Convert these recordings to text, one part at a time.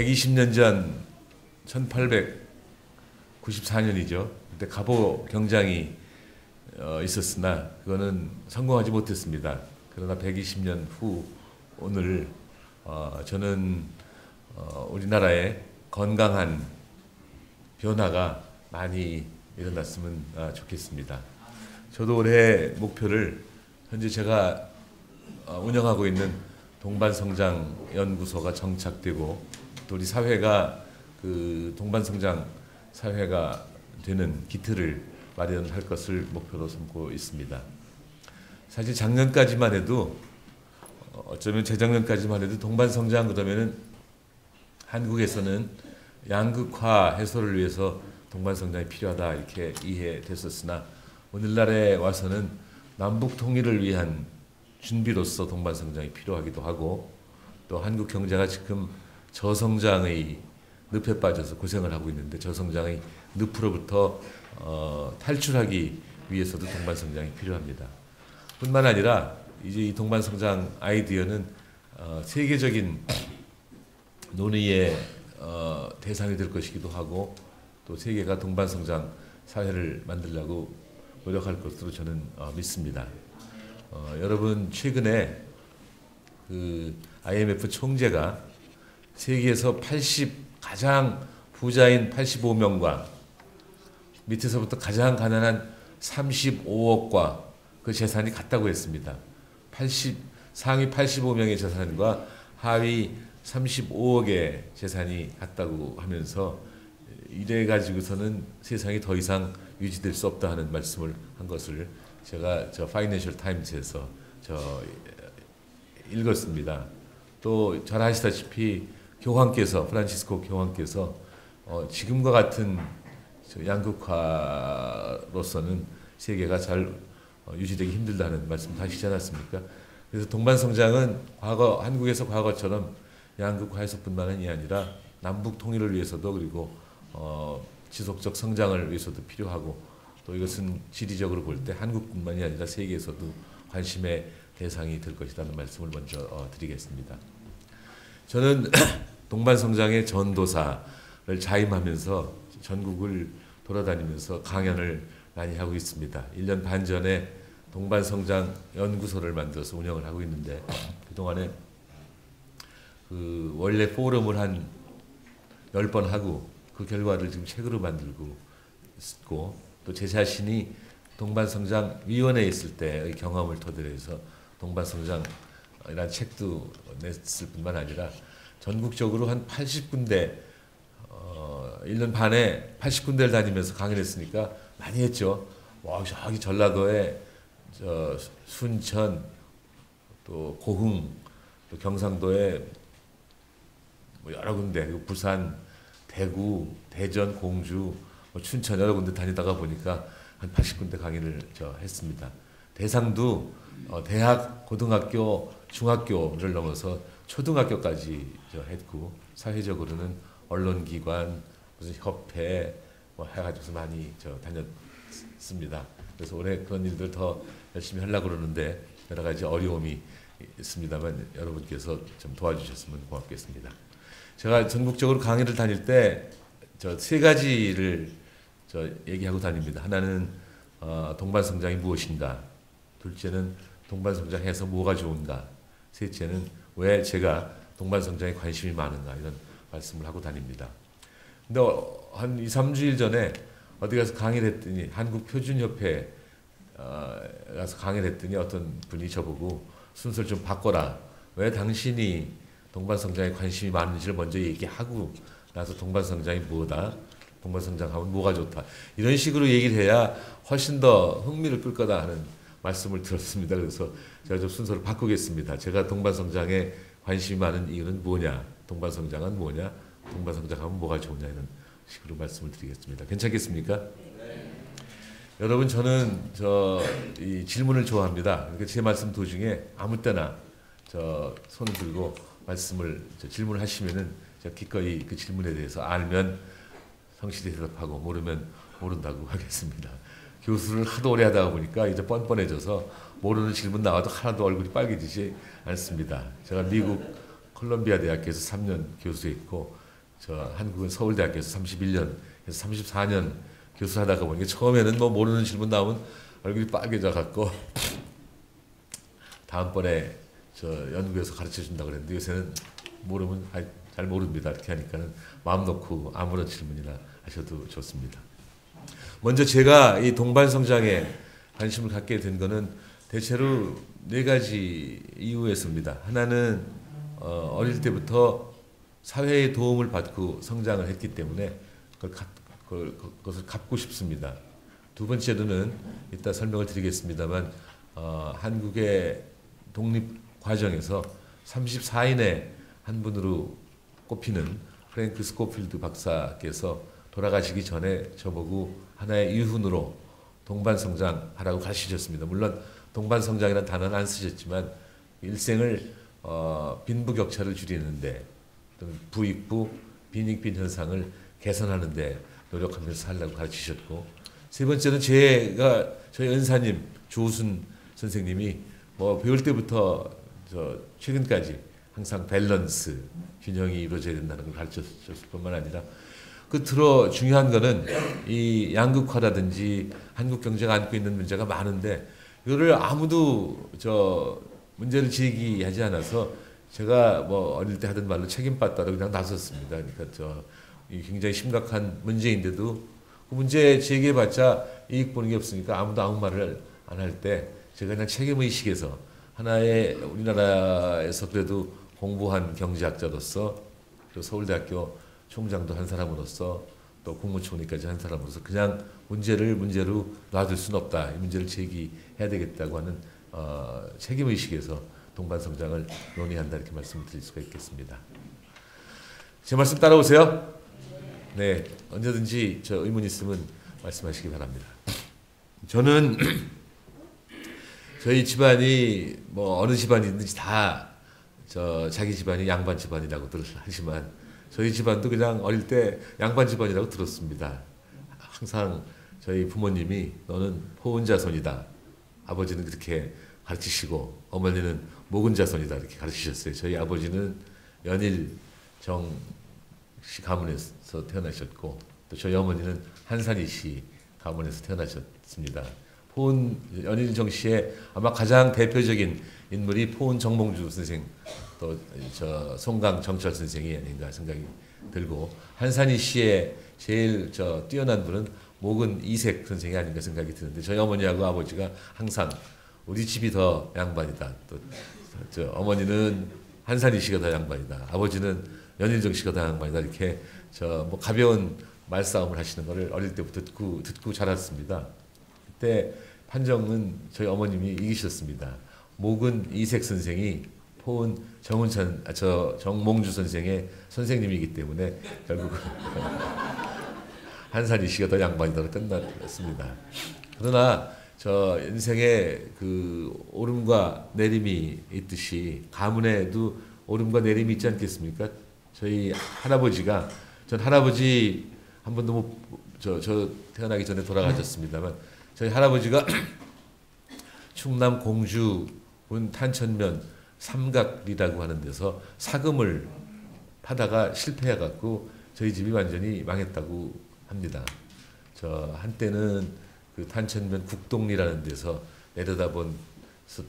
120년 전 1894년이죠. 그때 갑오 경장이 있었으나 그거는 성공하지 못했습니다. 그러나 120년 후 오늘 저는 우리나라의 건강한 변화가 많이 일어났으면 좋겠습니다. 저도 올해 목표를 현재 제가 운영하고 있는 동반성장 연구소가 정착되고 또 우리 사회가 그 동반성장 사회가 되는 기틀을 마련할 것을 목표로 삼고 있습니다. 사실 작년까지만 해도 어쩌면 재작년까지만 해도 동반성장 그러면은 한국에서는 양극화 해소를 위해서 동반성장이 필요하다 이렇게 이해됐었으나 오늘날에 와서는 남북 통일을 위한 준비로서 동반성장이 필요하기도 하고 또 한국 경제가 지금 저성장의 늪에 빠져서 고생을 하고 있는데 저성장의 늪으로부터 탈출하기 위해서도 동반성장이 필요합니다. 뿐만 아니라 이제 이 동반성장 아이디어는 세계적인 논의의 대상이 될 것이기도 하고 또 세계가 동반성장 사회를 만들려고 노력할 것으로 저는 믿습니다. 여러분 최근에 그 IMF 총재가 세계에서 가장 부자인 85명과 밑에서부터 가장 가난한 35억과 그 재산이 같다고 했습니다. 상위 85명의 재산과 하위 35억의 재산이 같다고 하면서 이래 가지고서는 세상이 더 이상 유지될 수 없다 하는 말씀을 한 것을 제가 파이낸셜 타임즈에서 읽었습니다. 또 잘 아시다시피 프란치스코 교황께서 지금과 같은 양극화로서는 세계가 잘 유지되기 힘들다는 말씀 하시지 않았습니까? 그래서 동반성장은 한국에서 과거처럼 양극화 해소뿐만이 아니라 남북 통일을 위해서도 그리고 지속적 성장을 위해서도 필요하고 또 이것은 지리적으로 볼 때 한국뿐만이 아니라 세계에서도 관심의 대상이 될 것이라는 말씀을 먼저 드리겠습니다. 저는 동반성장의 전도사를 자임하면서 전국을 돌아다니면서 강연을 많이 하고 있습니다. 1년 반 전에 동반성장 연구소를 만들어서 운영을 하고 있는데 그동안에 그 원래 포럼을 한 10번 하고 그 결과를 지금 책으로 만들고 있고 또 제 자신이 동반성장위원회에 있을 때의 경험을 토대로 해서 동반성장이라는 책도 냈을 뿐만 아니라 전국적으로 한 80군데 1년 반에 80군데를 다니면서 강의를 했으니까 많이 했죠. 와, 저기 전라도에 순천 또 고흥 또 경상도에 뭐 여러 군데 그리고 부산 대구 대전 공주 춘천 여러 군데 다니다가 보니까 한 80군데 강의를 했습니다. 대상도 대학, 고등학교, 중학교를 넘어서 초등학교까지 했고 사회적으로는 언론기관, 무슨 협회 뭐 해가지고서 많이 다녔습니다. 그래서 올해 그런 일들 더 열심히 하려고 그러는데 여러 가지 어려움이 있습니다만 여러분께서 좀 도와주셨으면 고맙겠습니다. 제가 전국적으로 강의를 다닐 때 세 가지를 얘기하고 다닙니다. 하나는 동반성장이 무엇인가, 둘째는 동반성장해서 뭐가 좋은가, 셋째는 왜 제가 동반성장에 관심이 많은가 이런 말씀을 하고 다닙니다. 근데 한 2, 3주일 전에 어디 가서 강의를 했더니 한국표준협회에 가서 강의를 했더니 어떤 분이 저보고 순서를 좀 바꿔라. 왜 당신이 동반성장에 관심이 많은지를 먼저 얘기하고 나서 동반성장이 뭐다, 동반성장하면 뭐가 좋다 이런 식으로 얘기를 해야 훨씬 더 흥미를 끌 거다 하는 말씀을 들었습니다. 그래서 제가 좀 순서를 바꾸겠습니다. 제가 동반성장에 관심이 많은 이유는 뭐냐, 동반성장은 뭐냐, 동반성장하면 뭐가 좋냐 이런 식으로 말씀을 드리겠습니다. 괜찮겠습니까? 네. 여러분 저는 이 질문을 좋아합니다. 그러니까 제 말씀 도중에 아무 때나 손을 들고 질문을 하시면은 제가 기꺼이 그 질문에 대해서 알면 성실히 대답하고 모르면 모른다고 하겠습니다. 교수를 하도 오래 하다 보니까 이제 뻔뻔해져서 모르는 질문 나와도 하나도 얼굴이 빨개지지 않습니다. 제가 미국 콜롬비아 대학교에서 3년 교수했고 저 한국은 서울대학교에서 31년, 그래서 34년 교수하다가 보니까 처음에는 뭐 모르는 질문 나오면 얼굴이 빨개져 갖고 다음번에 저 연구에서 가르쳐 준다 그랬는데 요새는 모르면 잘 모릅니다. 이렇게 하니까는 마음 놓고 아무런 질문이나 하셔도 좋습니다. 먼저 제가 이 동반 성장에 관심을 갖게 된 거는 대체로 네 가지 이유에서입니다. 하나는 어릴 때부터 사회의 도움을 받고 성장을 했기 때문에 그것을 갚고 싶습니다. 두 번째로는 이따 설명을 드리겠습니다만 한국의 독립 과정에서 34인의 한 분으로 꼽히는 프랭크 스코필드 박사께서 돌아가시기 전에 저보고 하나의 유훈으로 동반성장하라고 가르치셨습니다. 물론 동반성장이라는 단어는 안 쓰셨지만 일생을 빈부격차를 줄이는데 또는 부익부, 빈익빈 현상을 개선하는 데 노력하면서 살라고 가르치셨고, 세 번째는 저희 은사님 조순 선생님이 뭐 배울 때부터 최근까지 항상 밸런스, 균형이 이루어져야 된다는 걸 가르쳤을 뿐만 아니라 끝으로 중요한 거는 이 양극화라든지 한국 경제가 안고 있는 문제가 많은데 이거를 아무도 문제를 제기하지 않아서 제가 뭐 어릴 때 하던 말로 책임받다로 그냥 나섰습니다. 그러니까 이 굉장히 심각한 문제인데도 그 문제 제기해봤자 이익 보는 게 없으니까 아무도 아무 말을 안 할 때 제가 그냥 책임의식에서 하나의 우리나라에서 그래도 공부한 경제학자로서 또 서울대학교 총장도 한 사람으로서 또 국무총리까지 한 사람으로서 그냥 문제로 놔둘 수는 없다. 이 문제를 제기해야 되겠다고 하는 책임의식에서 동반성장을 논의한다 이렇게 말씀을 드릴 수가 있겠습니다. 제 말씀 따라오세요. 네, 언제든지 의문 있으면 말씀하시기 바랍니다. 저는 저희 집안이 뭐 어느 집안이든지 다 자기 집안이 양반 집안이라고들 하지만 저희 집안도 그냥 어릴 때 양반 집안이라고 들었습니다. 항상 저희 부모님이 너는 포은 자손이다. 아버지는 그렇게 가르치시고 어머니는 목은 자손이다 이렇게 가르치셨어요. 저희 아버지는 연일정 씨 가문에서 태어나셨고 또 저희 어머니는 한산희 씨 가문에서 태어나셨습니다. 포은 연일정 씨의 아마 가장 대표적인 인물이 포은 정몽주 선생 또 송강 정철 선생이 아닌가 생각이 들고 한산희 씨의 제일 뛰어난 분은 목은 이색 선생이 아닌가 생각이 드는데 저희 어머니하고 아버지가 항상 우리 집이 더 양반이다. 또 어머니는 한산희 씨가 더 양반이다. 아버지는 연일정 씨가 더 양반이다. 이렇게 뭐 가벼운 말싸움을 하시는 것을 어릴 때부터 듣고 자랐습니다. 그때 판정은 저희 어머님이 이기셨습니다. 목은 이색 선생이 포은 정몽주 선생의 선생님이기 때문에 결국 한산희 씨가 더 양반이다로 끝났습니다. 그러나 인생에 그 오름과 내림이 있듯이 가문에도 오름과 내림이 있지 않겠습니까? 저희 할아버지가 전 할아버지 한 번도 저 태어나기 전에 돌아가셨습니다만 저희 할아버지가 충남 공주군 탄천면 삼각리라고 하는 데서 사금을 파다가 실패해갖고 저희 집이 완전히 망했다고 합니다. 한때는 그 탄천면 국동리라는 데서 내려다본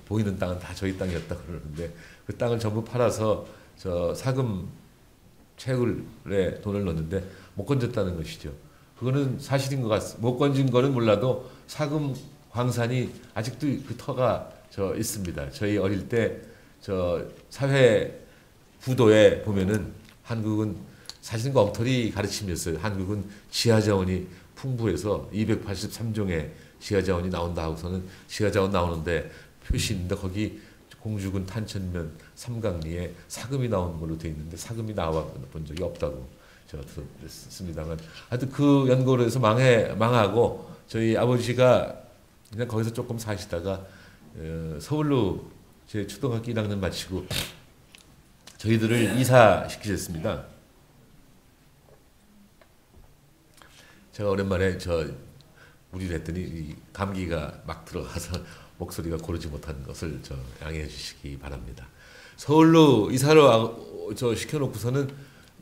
보이는 땅은 다 저희 땅이었다고 그러는데 그 땅을 전부 팔아서 사금 채굴에 돈을 넣었는데 못 건졌다는 것이죠. 그거는 사실인 것 같습니다. 못 건진 거는 몰라도 사금 광산이 아직도 그 터가 있습니다. 저희 어릴 때 사회 구도에 보면은 한국은 사실은 엉터리 가르침이었어요. 한국은 지하자원이 풍부해서 283종의 지하자원이 나온다 하고서는 지하자원 나오는데 표시 있는데 거기 공주군 탄천면 삼각리에 사금이 나오는 걸로 되어 있는데 사금이 나와 본 적이 없다고 제가 들었습니다만 하여튼 그 연구를 해서 망하고 저희 아버지가 그냥 거기서 조금 사시다가 서울로 제 초등학교 1학년 마치고 저희들을 이사시키셨습니다. 제가 오랜만에 무리를 했더니 감기가 막 들어가서 목소리가 고르지 못한 것을 양해해 주시기 바랍니다. 서울로 이사를 시켜놓고서는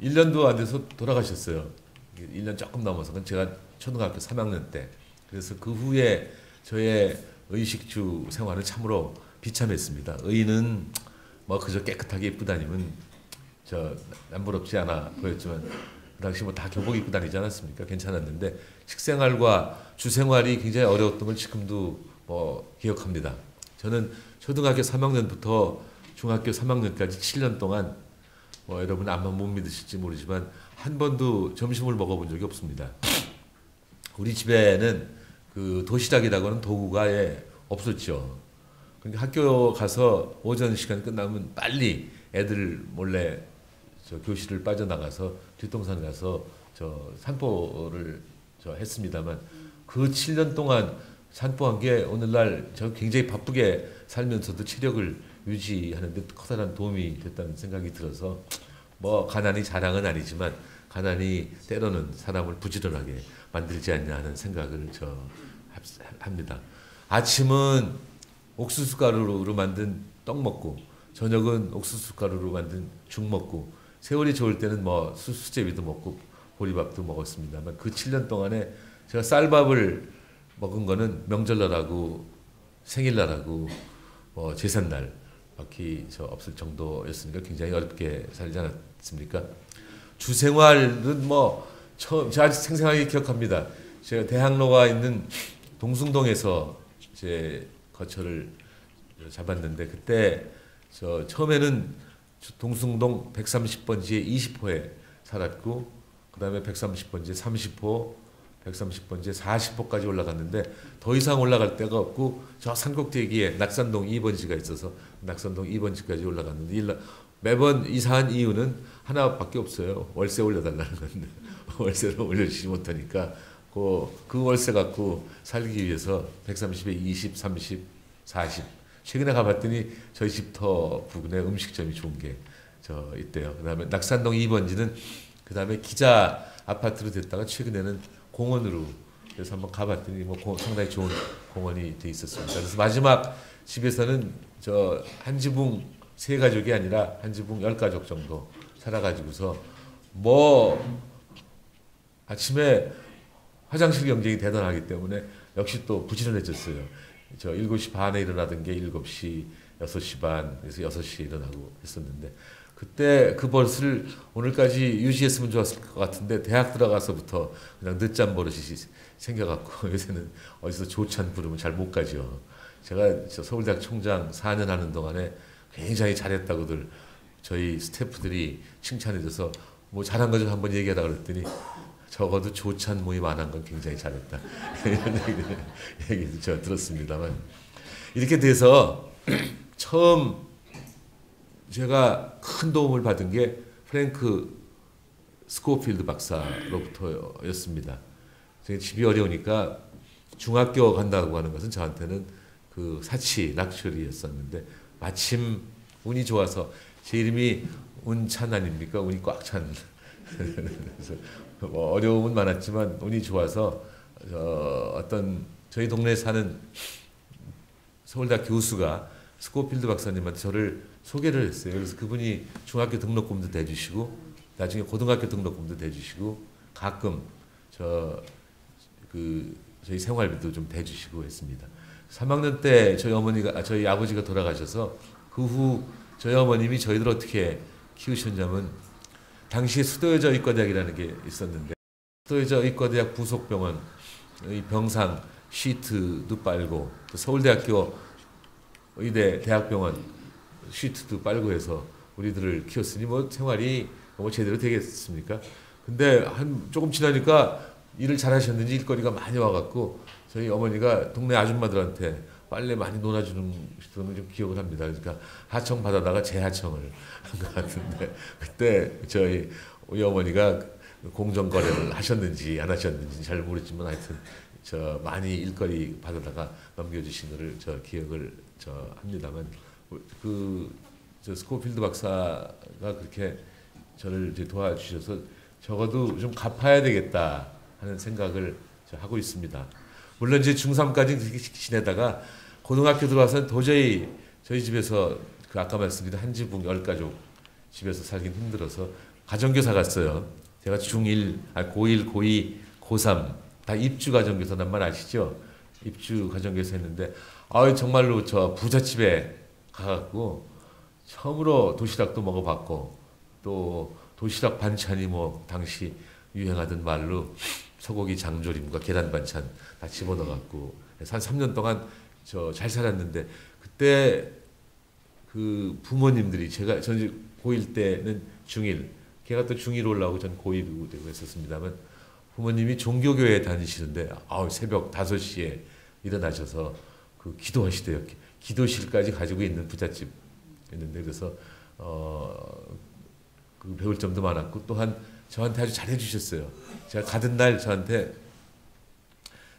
1년도 안 돼서 돌아가셨어요. 1년 조금 넘어서. 그건 제가 초등학교 3학년 때. 그래서 그 후에 저의 의식주 생활은 참으로 비참했습니다. 의는 뭐 그저 깨끗하게 입고 다니면 저 남부럽지 않아 보였지만 그 당시 뭐 다 교복 입고 다니지 않았습니까? 괜찮았는데 식생활과 주생활이 굉장히 어려웠던 걸 지금도 뭐 기억합니다. 저는 초등학교 3학년부터 중학교 3학년까지 7년 동안 뭐 여러분 아마 못 믿으실지 모르지만 한 번도 점심을 먹어본 적이 없습니다. 우리 집에는 그 도시락이라고 하는 도구가 없었죠. 그러니까 학교 가서 오전 시간 끝나면 빨리 애들 몰래 저 교실을 빠져나가서 뒷동산 가서 저 산보를 저 했습니다만 그 7년 동안 산보한 게 오늘날 저 굉장히 바쁘게 살면서도 체력을 유지하는 데 커다란 도움이 됐다는 생각이 들어서 뭐 가난이 자랑은 아니지만 가난이 때로는 사람을 부지런하게 만들지 않냐 하는 생각을 저 합니다. 아침은 옥수수 가루로 만든 떡 먹고 저녁은 옥수수 가루로 만든 죽 먹고 세월이 좋을 때는 뭐 수제비도 먹고 보리밥도 먹었습니다만 그 7년 동안에 제가 쌀밥을 먹은 거는 명절날하고 생일날하고 제삿날 밖에 없을 정도였으니까 굉장히 어렵게 살지 않았습니까? 주생활은 뭐 제가 아직 생생하게 기억합니다. 제가 대학로가 있는 동숭동에서 제 거처를 잡았는데 그때 저 처음에는 동숭동 130번지에 20호에 살았고 그 다음에 130번지에 30호 130번지에 40호까지 올라갔는데 더 이상 올라갈 데가 없고 저 산꼭대기에 낙산동 2번지가 있어서 낙산동 2번지까지 올라갔는데 매번 이사한 이유는 하나밖에 없어요. 월세 올려달라는 건데 월세를 올려주지 못하니까 그 월세 갖고 살기 위해서 130에 20, 30, 40 최근에 가봤더니 저희 집터 부근에 음식점이 좋은 게 저 있대요. 그 다음에 낙산동 2번지는 그 다음에 기자 아파트로 됐다가 최근에는 공원으로 그래서 한번 가봤더니 뭐 상당히 좋은 공원이 돼 있었습니다. 그래서 마지막 집에서는 저 한 지붕 3가족이 아니라 한 지붕 10가족 정도 살아가지고서 뭐 아침에 화장실 경쟁이 대단하기 때문에 역시 또 부지런해졌어요. 저 7시 반에 일어나던 게 7시, 6시 반, 그래서 6시에 일어나고 했었는데 그때 그 버릇을 오늘까지 유지했으면 좋았을 것 같은데 대학 들어가서부터 그냥 늦잠 버릇이 생겨갖고 요새는 어디서 조찬 부르면 잘 못 가죠. 제가 저 서울대학 총장 4년 하는 동안에 굉장히 잘했다고들 저희 스태프들이 칭찬해줘서 뭐 잘한 거 좀 한번 얘기하라 그랬더니 적어도 조찬 모임 안 한 건 굉장히 잘했다. 이런 얘기도 제가 들었습니다만 이렇게 돼서 처음 제가 큰 도움을 받은 게 프랭크 스코필드 박사로부터였습니다. 제가 집이 어려우니까 중학교 간다고 하는 것은 저한테는 그 사치, 락처리였었는데 마침 운이 좋아서 제 이름이 운찬 아닙니까? 운이 꽉 찬. 그래서 뭐 어려움은 많았지만 운이 좋아서 어떤 저희 동네에 사는 서울대학 교수가 스코필드 박사님한테 저를 소개를 했어요. 그래서 그분이 중학교 등록금도 대주시고 나중에 고등학교 등록금도 대주시고 가끔 저희 생활비도 좀 대주시고 했습니다. 3학년 때 저희 아버지가 돌아가셔서 그 후 저희 어머님이 저희들 어떻게 키우셨냐면 당시에 수도여자 의과대학이라는 게 있었는데 수도여자 의과대학 부속병원 병상 시트도 빨고 또 서울대학교 의대 대학병원 시트도 빨고 해서 우리들을 키웠으니 뭐 생활이 뭐 제대로 되겠습니까? 근데 조금 지나니까 일을 잘하셨는지 일거리가 많이 와갖고 저희 어머니가 동네 아줌마들한테 빨래 많이 놀아주는 걸 좀 기억을 합니다. 그러니까 하청 받아다가 재하청을 한 것 같은데 그때 우리 어머니가 공정거래를 하셨는지 안 하셨는지 잘 모르지만 하여튼 많이 일거리 받아다가 넘겨주신 거를 기억을 합니다만 스코필드 박사가 그렇게 저를 이제 도와주셔서 적어도 좀 갚아야 되겠다 하는 생각을 하고 있습니다. 물론 이제 중3까지 그렇게 지내다가 고등학교 들어와서는 도저히 저희 집에서 아까 말씀드린 한 지붕 10가족 집에서 살긴 힘들어서 가정교사 갔어요. 제가 중1, 고1, 고2, 고3 다 입주 가정교사란 아시죠? 입주 가정교사 했는데 정말로 저 부잣집에 가갖고 처음으로 도시락도 먹어봤고 또 도시락 반찬이 뭐 당시 유행하던 말로 소고기 장조림과 계란 반찬 다 집어넣어갖고 한 3년 동안 저 잘 살았는데 그때 그 부모님들이 저는 고1 때는 중1, 걔가 또 중1 올라오고 전 고1이 되고 했었습니다만 부모님이 종교교회에 다니시는데 새벽 5시에 일어나셔서 그 기도하시대요. 기도실까지 가지고 있는 부잣집이었는데 그래서 그 배울 점도 많았고 또한 저한테 아주 잘해 주셨어요. 제가 가던 날 저한테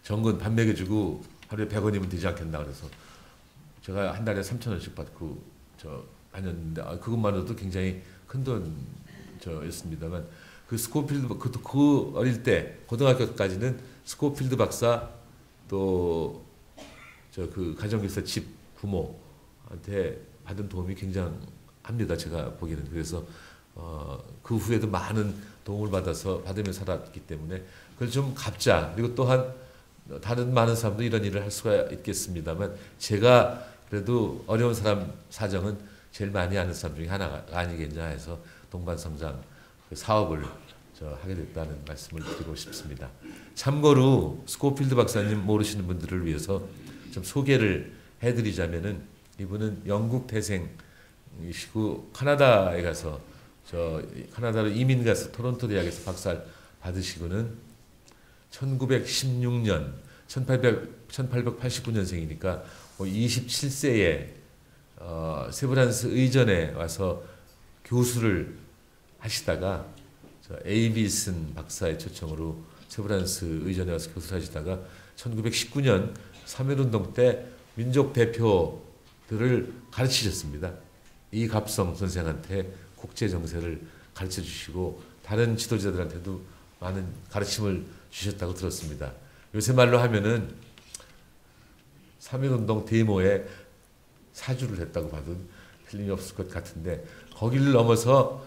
정근 밥 먹여주고 하루에 100원이면 되지 않겠나 그래서 제가 한 달에 3,000원씩 받고 다녔는데 그것만으로도 굉장히 큰 돈이었습니다만 그 스코필드 그 어릴 때 고등학교까지는 스코필드 박사 또 그 가정교사 집 부모한테 받은 도움이 굉장합니다. 제가 보기에는 그래서 그 후에도 많은 도움을 받으며 살았기 때문에 그걸 좀 갚자. 그리고 또한 다른 많은 사람도 이런 일을 할 수가 있겠습니다만 제가 그래도 어려운 사람 사정은 제일 많이 아는 사람 중에 하나가 아니겠냐 해서 동반성장 사업을 하게 됐다는 말씀을 드리고 싶습니다. 참고로 스코필드 박사님 모르시는 분들을 위해서 좀 소개를 해드리자면은 이분은 영국 태생이시고 카나다에 가서 카나다로 이민 가서 토론토 대학에서 박사를 받으시고는 1916년 1889년생이니까 27세에 세브란스 의전에 와서 교수를 하시다가 에이비슨 박사의 초청으로 세브란스 의전에 와서 교수를 하시다가 1919년 3.1운동 때 민족 대표들을 가르치셨습니다. 이갑성 선생한테 국제 정세를 가르쳐 주시고 다른 지도자들한테도 많은 가르침을 주셨다고 들었습니다. 요새 말로 하면은 3.1운동 데모에 사주를 했다고 봐도 틀림이 없을 것 같은데 거기를 넘어서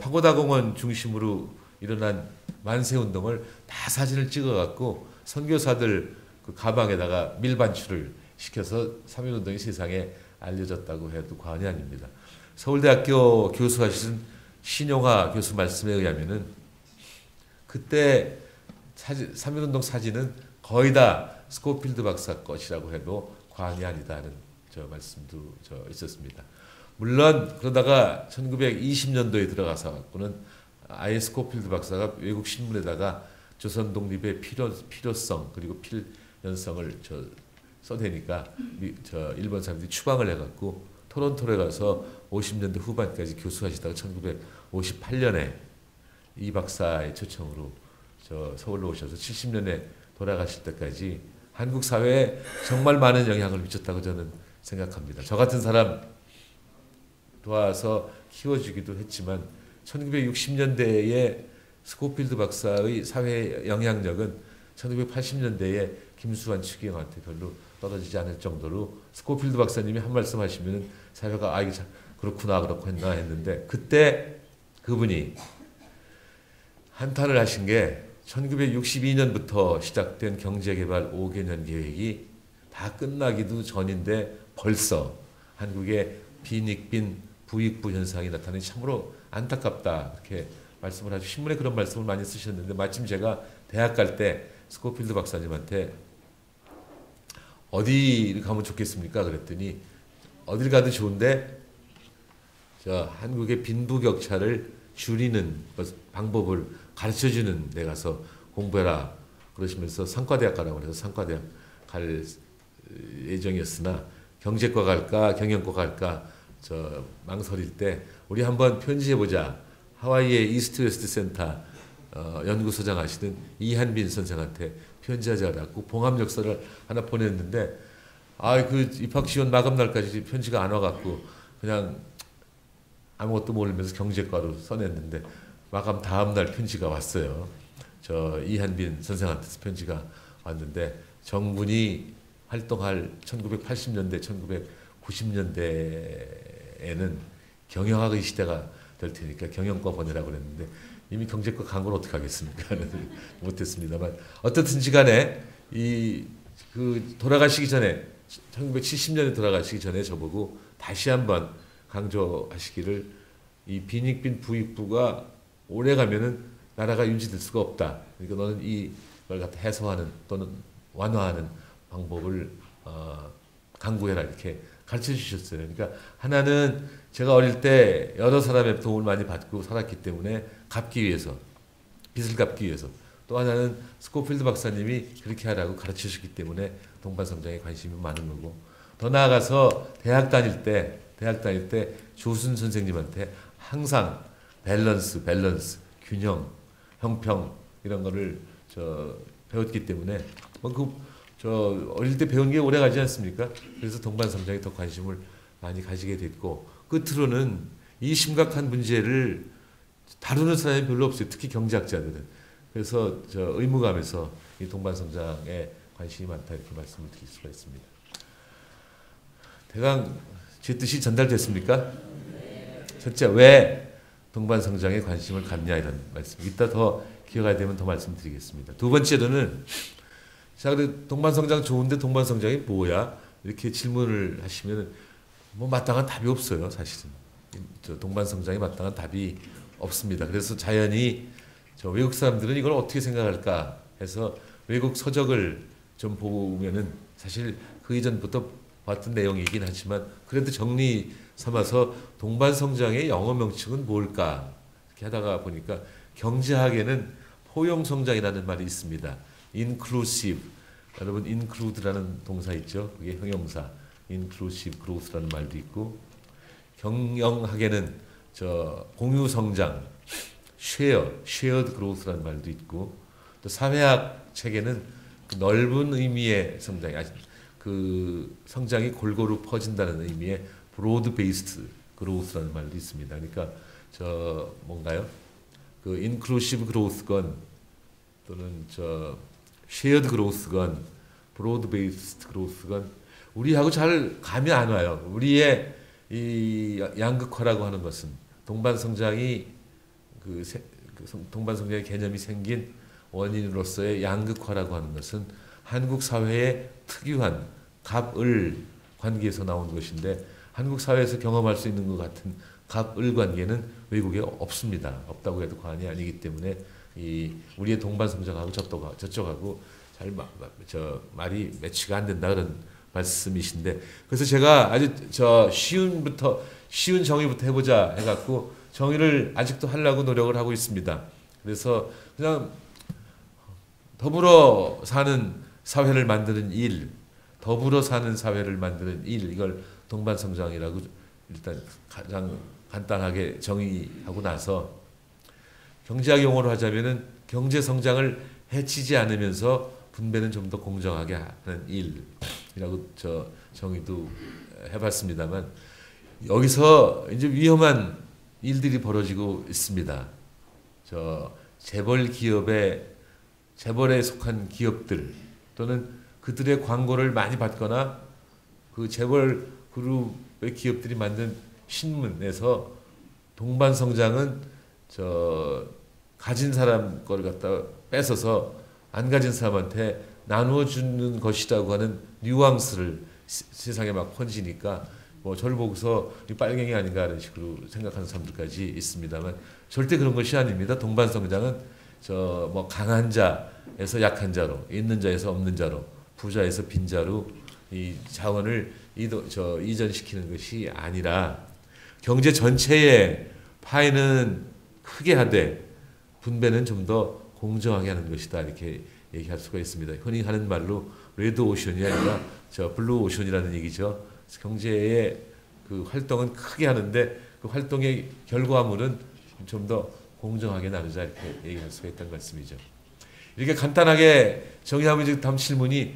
파고다공원 중심으로 일어난 만세운동을 다 사진을 찍어갖고 선교사들 그 가방에다가 밀반출을 시켜서 3.1운동이 세상에 알려졌다고 해도 과언이 아닙니다. 서울대학교 교수하신 신용화 교수 말씀에 의하면은 그때 3.1운동 사진은 거의 다 스코필드 박사 것이라고 해도 과언이 아니다는 말씀도 있었습니다. 물론 그러다가 1920년도에 들어가서 갖고는 아예 스코필드 박사가 외국 신문에다가 조선 독립의 필요성 그리고 필연성을 써대니까 일본 사람들이 추방을 해갖고 토론토에 가서 50년대 후반까지 교수하시다가 1958년에 이 박사의 초청으로 서울로 오셔서 70년에 돌아가실 때까지 한국 사회에 정말 많은 영향을 미쳤다고 저는 생각합니다. 저 같은 사람 도와서 키워주기도 했지만 1960년대에 스코필드 박사의 사회 영향력은 1980년대에 김수환 추기경한테 별로 떨어지지 않을 정도로 스코필드 박사님이 한 말씀 하시면 사회가 이게 참 그렇구나 그렇고 했나 했는데 그때 그분이 한탄을 하신 게 1962년부터 시작된 경제개발 5개년 계획이 다 끝나기도 전인데 벌써 한국의 빈익빈 부익부 현상이 나타나니 참으로 안타깝다 이렇게 말씀을 하시고 신문에 그런 말씀을 많이 쓰셨는데 마침 제가 대학 갈 때 스코필드 박사님한테 어디를 가면 좋겠습니까? 그랬더니 어딜 가도 좋은데 한국의 빈부격차를 줄이는 방법을 가르쳐주는 데 가서 공부해라 그러시면서 상과대학 가라고 해서 상과대학 갈 예정이었으나 경제과 갈까 경영과 갈까 망설일 때 우리 한번 편지해보자. 하와이의 이스트 웨스트 센터 연구소장 하시던 이한빈 선생한테 편지하자고 봉합력서를 하나 보냈는데 그 입학 지원 마감 날까지 편지가 안 와갖고 그냥 아무것도 모르면서 경제과로 써냈는데 마감 다음 날 편지가 왔어요. 이한빈 선생한테서 편지가 왔는데 정군이 활동할 1980년대, 1990년대에는 경영학의 시대가 될 테니까 경영과 보내라고 그랬는데 이미 경제과 간 걸 어떻게 하겠습니까? 못했습니다만 어떻든지 간에 돌아가시기 전에 1970년에 돌아가시기 전에 저보고 다시 한번 강조하시기를 이 빈익빈 부익부가 오래 가면은 나라가 유지될 수가 없다. 그러니까 너는 이걸 갖다 해소하는 또는 완화하는 방법을 강구해라 이렇게 가르쳐 주셨어요. 그러니까 하나는 제가 어릴 때 여러 사람의 도움을 많이 받고 살았기 때문에 갚기 위해서, 빚을 갚기 위해서. 또 하나는 스코필드 박사님이 그렇게 하라고 가르쳐 주셨기 때문에 동반성장에 관심이 많은 거고, 더 나아가서 대학 다닐 때 조순 선생님한테 항상 밸런스, 균형, 형평 이런 거를 배웠기 때문에 어릴 때 배운 게 오래 가지 않습니까? 그래서 동반성장에 더 관심을 많이 가지게 됐고, 끝으로는 이 심각한 문제를 다루는 사람이 별로 없어요. 특히 경제학자들은. 그래서 의무감에서 이 동반성장에 관심이 많다 이렇게 말씀을 드릴 수가 있습니다. 대강 제 뜻이 전달됐습니까? 첫째, 왜 동반성장에 관심을 갖냐 이런 말씀. 이따 더 기회가 되면 더 말씀드리겠습니다. 두 번째로는 자, 동반성장 좋은데 동반성장이 뭐야? 이렇게 질문을 하시면 뭐 마땅한 답이 없어요, 사실은. 동반성장에 마땅한 답이 없습니다. 그래서 자연히 외국 사람들은 이걸 어떻게 생각할까 해서 외국 서적을 좀 보면은 사실 그 이전부터 봤던 내용이긴 하지만 그래도 정리 삼아서 동반성장의 영어 명칭은 뭘까 이렇게 하다가 보니까 경제학에는 포용성장이라는 말이 있습니다. inclusive. 여러분 include라는 동사 있죠. 그게 형용사. inclusive growth라는 말도 있고, 경영학에는 공유성장, shared growth라는 말도 있고, 또 사회학 책에는 그 넓은 의미의 성장이 그 성장이 골고루 퍼진다는 의미의 broad-based growth라는 말도 있습니다. 그러니까 뭔가요? 그 inclusive growth건 또는 shared growth건 broad-based growth건 우리하고 잘 감이 안 와요. 우리의 이 양극화라고 하는 것은 동반성장이 동반성장의 개념이 생긴 원인으로서의 양극화라고 하는 것은 한국 사회의 특유한 갑을 관계에서 나온 것인데, 한국 사회에서 경험할 수 있는 것 같은 갑을 관계는 외국에 없습니다. 없다고 해도 과언이 아니기 때문에 우리의 동반성장하고 저쪽하고 잘 말이 매치가 안 된다 그런 말씀이신데, 그래서 제가 아주 쉬운 정의부터 해보자 해갖고 정의를 아직도 하려고 노력을 하고 있습니다. 그래서 그냥 더불어 사는 사회를 만드는 일, 이걸 동반성장이라고 일단 가장 간단하게 정의하고 나서, 경제학 용어로 하자면은 경제성장을 해치지 않으면서 분배는 좀 더 공정하게 하는 일이라고 정의도 해봤습니다.만 여기서 이제 위험한 일들이 벌어지고 있습니다. 재벌에 속한 기업들 또는 그들의 광고를 많이 받거나 그 재벌 그룹의 기업들이 만든 신문에서 동반성장은 가진 사람 걸 갖다 뺏어서 안 가진 사람한테 나누어 주는 것이라고 하는 뉘앙스를 세상에 막 퍼지니까 저를 보고서 빨갱이 아닌가 하는 식으로 생각하는 사람들까지 있습니다만, 절대 그런 것이 아닙니다. 동반성장은 강한 자에서 약한 자로, 있는 자에서 없는 자로, 부자에서 빈자로 이 자원을 이전시키는 것이 아니라 경제 전체의 파이는 크게 하되 분배는 좀 더 공정하게 하는 것이다 이렇게 얘기할 수가 있습니다. 흔히 하는 말로 레드 오션이 아니라 블루 오션이라는 얘기죠. 경제의 그 활동은 크게 하는데 그 활동의 결과물은 좀 더 공정하게 나누자 이렇게 얘기할 수가 있다는 말씀이죠. 이렇게 간단하게 정의하면 이제 다음 질문이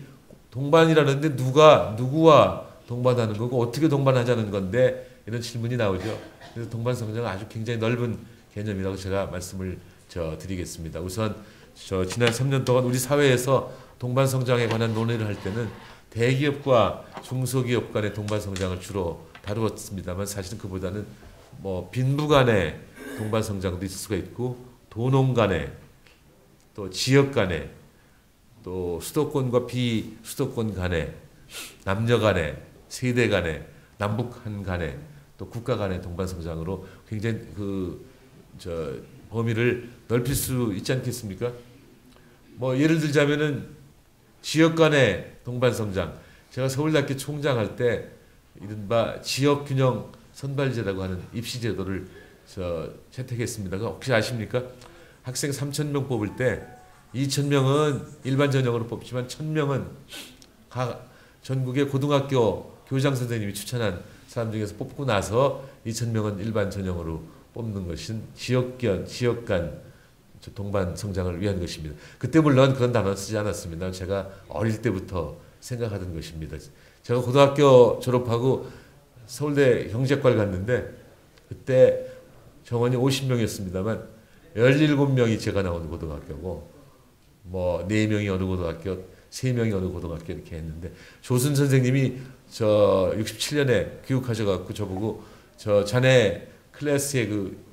동반이라는데 누구와 동반하는 거고 어떻게 동반하자는 건데 이런 질문이 나오죠. 그래서 동반성장은 아주 굉장히 넓은 개념이라고 제가 말씀을 드리겠습니다. 우선 지난 3년 동안 우리 사회에서 동반성장에 관한 논의를 할 때는 대기업과 중소기업 간의 동반성장을 주로 다루었습니다만, 사실은 그보다는 빈부 간의 동반 성장도 있을 수가 있고 도농 간에 또 지역 간에 또 수도권과 비수도권 간에 남녀 간에 세대 간에 남북한 간에 또 국가 간의 동반 성장으로 굉장히 범위를 넓힐 수 있지 않겠습니까? 뭐 예를 들자면은 지역 간의 동반 성장. 제가 서울대학교 총장할 때 이른바 지역 균형 선발제라고 하는 입시 제도를 채택했습니다. 혹시 아십니까? 학생 3,000명 뽑을 때 2,000명은 일반 전형으로 뽑지만 1,000명은 전국의 고등학교 교장 선생님이 추천한 사람 중에서 뽑고 나서 2,000명은 일반 전형으로 뽑는 것은 지역 간 동반 성장을 위한 것입니다. 그때 물론 그런 단어 쓰지 않았습니다. 제가 어릴 때부터 생각하던 것입니다. 제가 고등학교 졸업하고 서울대 경제과를 갔는데 그때 정원이 50명이었습니다만 17명이 제가 나온 고등학교고 뭐 4명이 어느 고등학교, 3명이 어느 고등학교 이렇게 했는데 조순 선생님이 저 67년에 교육하셔갖고 저보고 저 자네 클래스의 그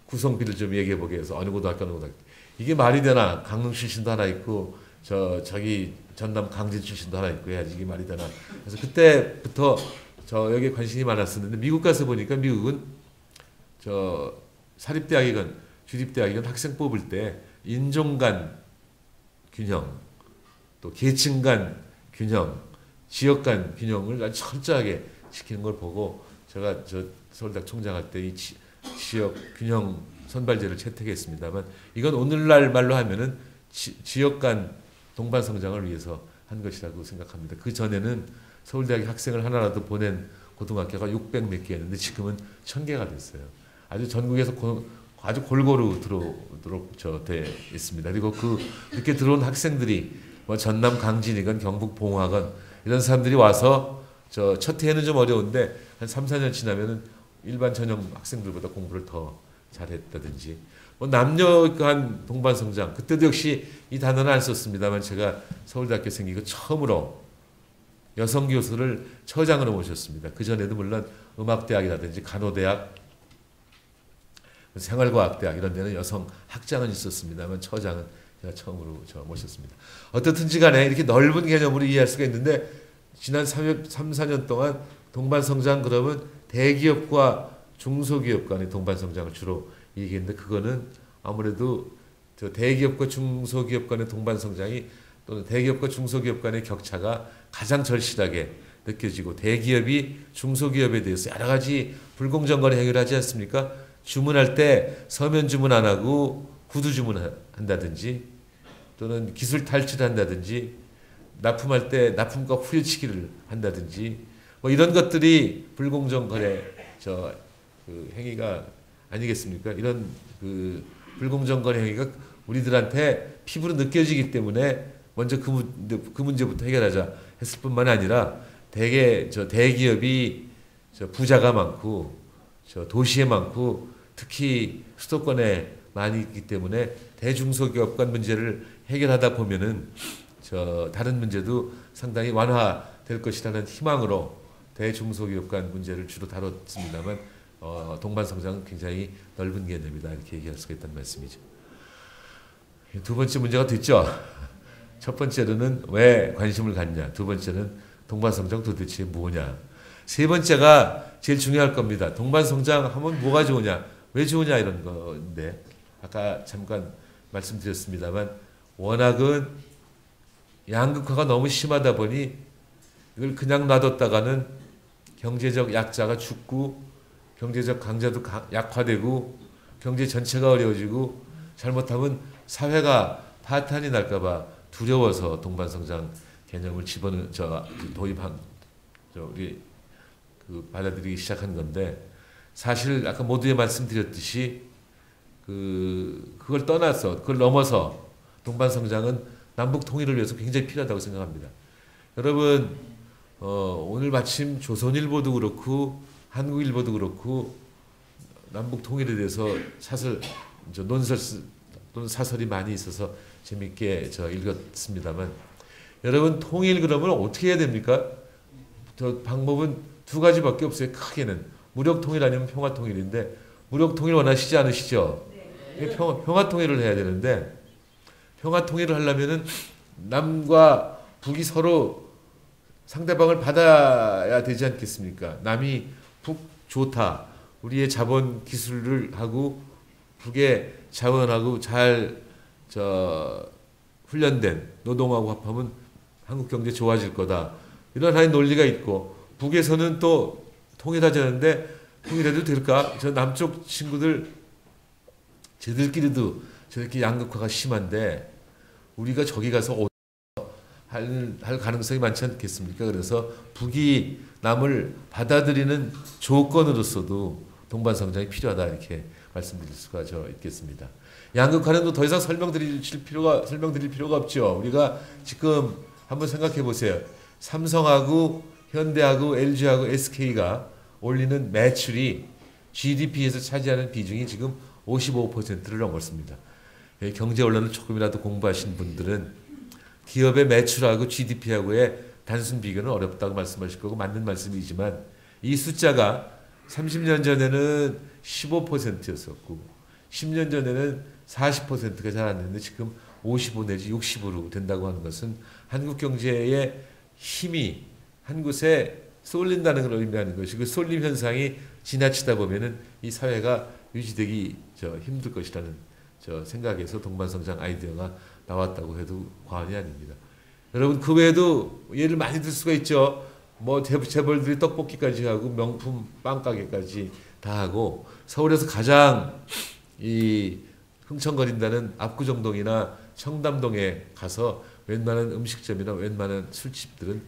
구성비를 좀 얘기해 보게 해서 어느 고등학교 이게 말이 되나? 강릉 출신도 하나 있고 저기 전남 강진 출신도 하나 있고 해야지 이게 말이 되나? 그래서 그때부터 저 여기에 관심이 많았었는데 미국 가서 보니까 미국은 저 사립대학이건 주립대학이건 학생 뽑을 때 인종 간 균형 또 계층 간 균형 지역 간 균형을 아주 철저하게 지키는 걸 보고 제가 저 서울대학 총장할 때 이 지역 균형 선발제를 채택했습니다만 이건 오늘날 말로 하면은 지역 간 동반 성장을 위해서 한 것이라고 생각합니다. 그 전에는 서울대학 학생을 하나라도 보낸 고등학교가 600 몇 개였는데 지금은 1000개가 됐어요. 아주 전국에서 아주 골고루 들어오도록 돼 있습니다. 그리고 그렇게 들어온 학생들이 뭐 전남 강진이건 경북 봉화건 이런 사람들이 와서 첫 해에는 좀 어려운데 한 3, 4년 지나면은 일반 전형 학생들보다 공부를 더 잘했다든지 뭐 남녀 간 동반 성장 그때도 역시 이 단어는 안 썼습니다만 제가 서울대학교 생기고 처음으로 여성 교수를 처장으로 모셨습니다. 그 전에도 물론 음악대학이라든지 간호대학, 생활과학대학 이런 데는 여성 학장은 있었습니다만 처장은 제가 처음으로 모셨습니다. 어떻든지 간에 이렇게 넓은 개념으로 이해할 수가 있는데 지난 3, 4년 동안 동반 성장 그러면 대기업과 중소기업 간의 동반 성장을 주로 얘기했는데 그거는 아무래도 대기업과 중소기업 간의 동반 성장이 또는 대기업과 중소기업 간의 격차가 가장 절실하게 느껴지고 대기업이 중소기업에 대해서 여러 가지 불공정거래 행위를 하지 않습니까? 주문할 때 서면 주문 안 하고 구두 주문한다든지 또는 기술 탈취한다든지 납품할 때 납품가 후려치기를 한다든지 뭐 이런 것들이 불공정거래 그 행위가 아니겠습니까? 이런 그 불공정거래 행위가 우리들한테 피부로 느껴지기 때문에 먼저 그 문제부터 해결하자 했을 뿐만 아니라 대개 대기업이 부자가 많고 도시에 많고 특히 수도권에 많이 있기 때문에 대중소기업 간 문제를 해결하다 보면은 다른 문제도 상당히 완화될 것이라는 희망으로 대중소기업 간 문제를 주로 다뤘습니다만 동반 성장은 굉장히 넓은 개념이다 이렇게 얘기할 수가 있다는 말씀이죠. 두 번째 문제가 됐죠. 첫 번째로는 왜 관심을 갖냐. 두 번째는 동반 성장 도대체 뭐냐. 세 번째가 제일 중요할 겁니다. 동반 성장 하면 뭐가 좋으냐, 왜 좋으냐 이런 건데 아까 잠깐 말씀드렸습니다만 워낙은 양극화가 너무 심하다 보니 이걸 그냥 놔뒀다가는 경제적 약자가 죽고 경제적 강자도 약화되고 경제 전체가 어려워지고 잘못하면 사회가 파탄이 날까봐 두려워서 동반성장 개념을 도입한 우리 받아들이기 시작한 건데 사실 아까 모두에 말씀드렸듯이 그걸 떠나서 그걸 넘어서 동반성장은 남북 통일을 위해서 굉장히 필요하다고 생각합니다. 여러분 오늘 마침 조선일보도 그렇고 한국일보도 그렇고 남북 통일에 대해서 논설 또는 사설이 많이 있어서 재밌게 읽었습니다만 여러분 통일 그러면 어떻게 해야 됩니까? 방법은 두 가지밖에 없어요. 크게는 무력 통일 아니면 평화 통일인데 무력 통일 원하시지 않으시죠? 평화 통일을 해야 되는데 평화 통일을 하려면은 남과 북이 서로 상대방을 받아야 되지 않겠습니까? 남이 북 좋다. 우리의 자본 기술을 하고 북의 자원하고 잘 훈련된 노동하고 합하면 한국 경제 좋아질 거다. 이런 하나의 논리가 있고 북에서는 또 통일하자는데 통일해도 될까? 저 남쪽 친구들 쟤들끼리도 저렇게 양극화가 심한데 우리가 저기 가서 할 가능성이 많지 않겠습니까? 그래서 북이 남을 받아들이는 조건으로서도 동반성장이 필요하다 이렇게 말씀드릴 수가 있겠습니다. 양극화는 더 이상 설명드릴 필요가 없죠. 우리가 지금 한번 생각해 보세요. 삼성하고 현대하고 LG하고 SK가 올리는 매출이 GDP에서 차지하는 비중이 지금 55%를 넘었습니다. 경제 언론을 조금이라도 공부하신 분들은 기업의 매출하고 GDP하고의 단순 비교는 어렵다고 말씀하실 거고 맞는 말씀이지만 이 숫자가 30년 전에는 15%였었고 10년 전에는 40%가 잘 안 됐는데 지금 55 내지 60으로 된다고 하는 것은 한국 경제의 힘이 한 곳에 쏠린다는 걸 의미하는 것이고 쏠림 현상이 지나치다 보면은 이 사회가 유지되기 힘들 것이라는 생각에서 동반성장 아이디어가 나왔다고 해도 과언이 아닙니다. 여러분 그 외에도 예를 많이 들 수가 있죠. 뭐 재벌들이 떡볶이까지 하고 명품 빵가게까지 다 하고 서울에서 가장 이 흥청거린다는 압구정동이나 청담동에 가서 웬만한 음식점이나 웬만한 술집들은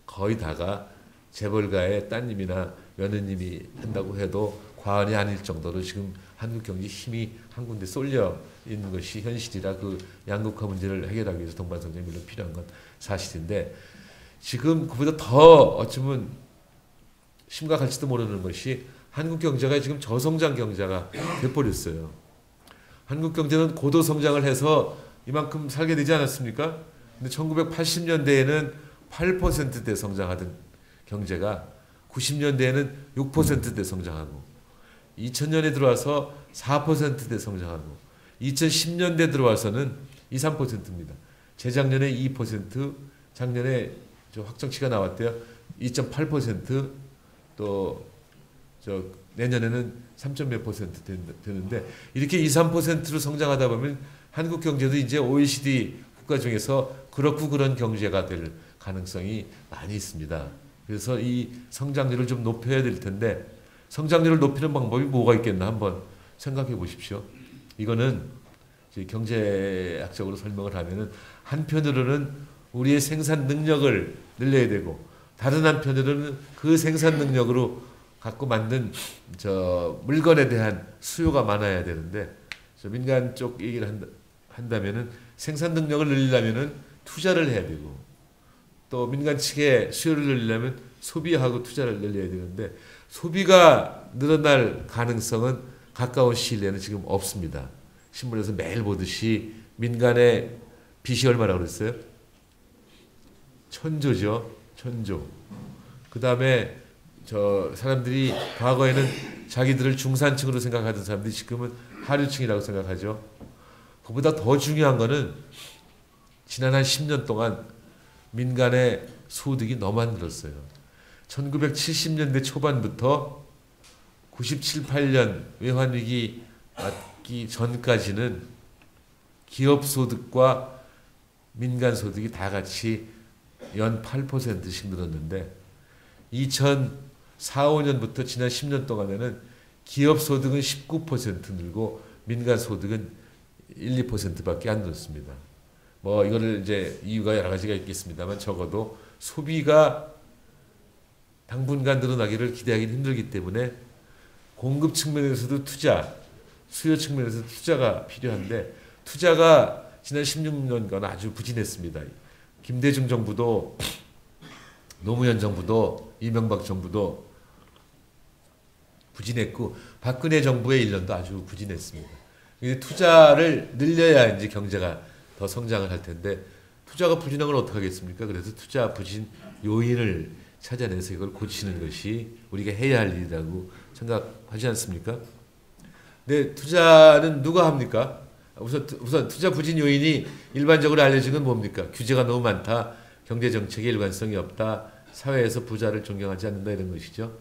거의 다가 재벌가의 따님이나 며느님이 한다고 해도 과언이 아닐 정도로 지금 한국 경제 힘이 한 군데 쏠려 있는 것이 현실이라 그 양극화 문제를 해결하기 위해서 동반성장이 물론 필요한 건 사실인데 지금 그보다 더 어쩌면 심각할지도 모르는 것이 한국 경제가 지금 저성장 경제가 돼버렸어요. 한국 경제는 고도 성장을 해서 이만큼 살게 되지 않았습니까? 근데 1980년대에는 8%대 성장하던 경제가 90년대에는 6%대 성장하고 2000년에 들어와서 4%대 성장하고 2010년대 들어와서는 2, 3%입니다. 재작년에 2%, 작년에 확정치가 나왔대요. 2.8%, 또 내년에는 3.몇 퍼센트 되는데 이렇게 2, 3%로 성장하다 보면 한국 경제도 이제 OECD 국가 중에서 그렇고 그런 경제가 될 가능성이 많이 있습니다. 그래서 이 성장률을 좀 높여야 될 텐데 성장률을 높이는 방법이 뭐가 있겠나 한번 생각해 보십시오. 이거는 경제학적으로 설명을 하면은 한편으로는 우리의 생산 능력을 늘려야 되고 다른 한편으로는 그 생산 능력으로 갖고 만든 물건에 대한 수요가 많아야 되는데 민간 쪽 얘기를 한다면은 생산 능력을 늘리려면은 투자를 해야 되고 또 민간 측의 수요를 늘리려면 소비하고 투자를 늘려야 되는데 소비가 늘어날 가능성은 가까운 시일 내에는 지금 없습니다. 신문에서 매일 보듯이 민간의 빚이 얼마라고 그랬어요? 1000조죠. 1000조. 그 다음에 사람들이 과거에는 자기들을 중산층으로 생각하던 사람들이 지금은 하류층이라고 생각하죠. 그보다 더 중요한 거는 지난 한 10년 동안 민간의 소득이 너무 안 늘었어요. 1970년대 초반부터 97, 8년 외환위기 맞기 전까지는 기업 소득과 민간 소득이 다 같이 연 8%씩 늘었는데 2004, 5년부터 지난 10년 동안에는 기업 소득은 19% 늘고 민간 소득은 1, 2%밖에 안 늘었습니다. 뭐 이거를 이제 이유가 여러 가지가 있겠습니다만 적어도 소비가 당분간 늘어나기를 기대하기는 힘들기 때문에 공급 측면에서도 투자, 수요 측면에서도 투자가 필요한데 투자가 지난 16년간 아주 부진했습니다. 김대중 정부도 노무현 정부도 이명박 정부도 부진했고 박근혜 정부의 1년도 아주 부진했습니다. 투자를 늘려야 이제 경제가 더 성장을 할 텐데 투자가 부진한 건 어떻게 하겠습니까? 그래서 투자 부진 요인을 찾아내서 이걸 고치는 것이 우리가 해야 할 일이라고 생각하지 않습니까? 근데 투자는 누가 합니까? 우선 투자 부진 요인이 일반적으로 알려진 건 뭡니까? 규제가 너무 많다, 경제 정책의 일관성이 없다, 사회에서 부자를 존경하지 않는다, 이런 것이죠.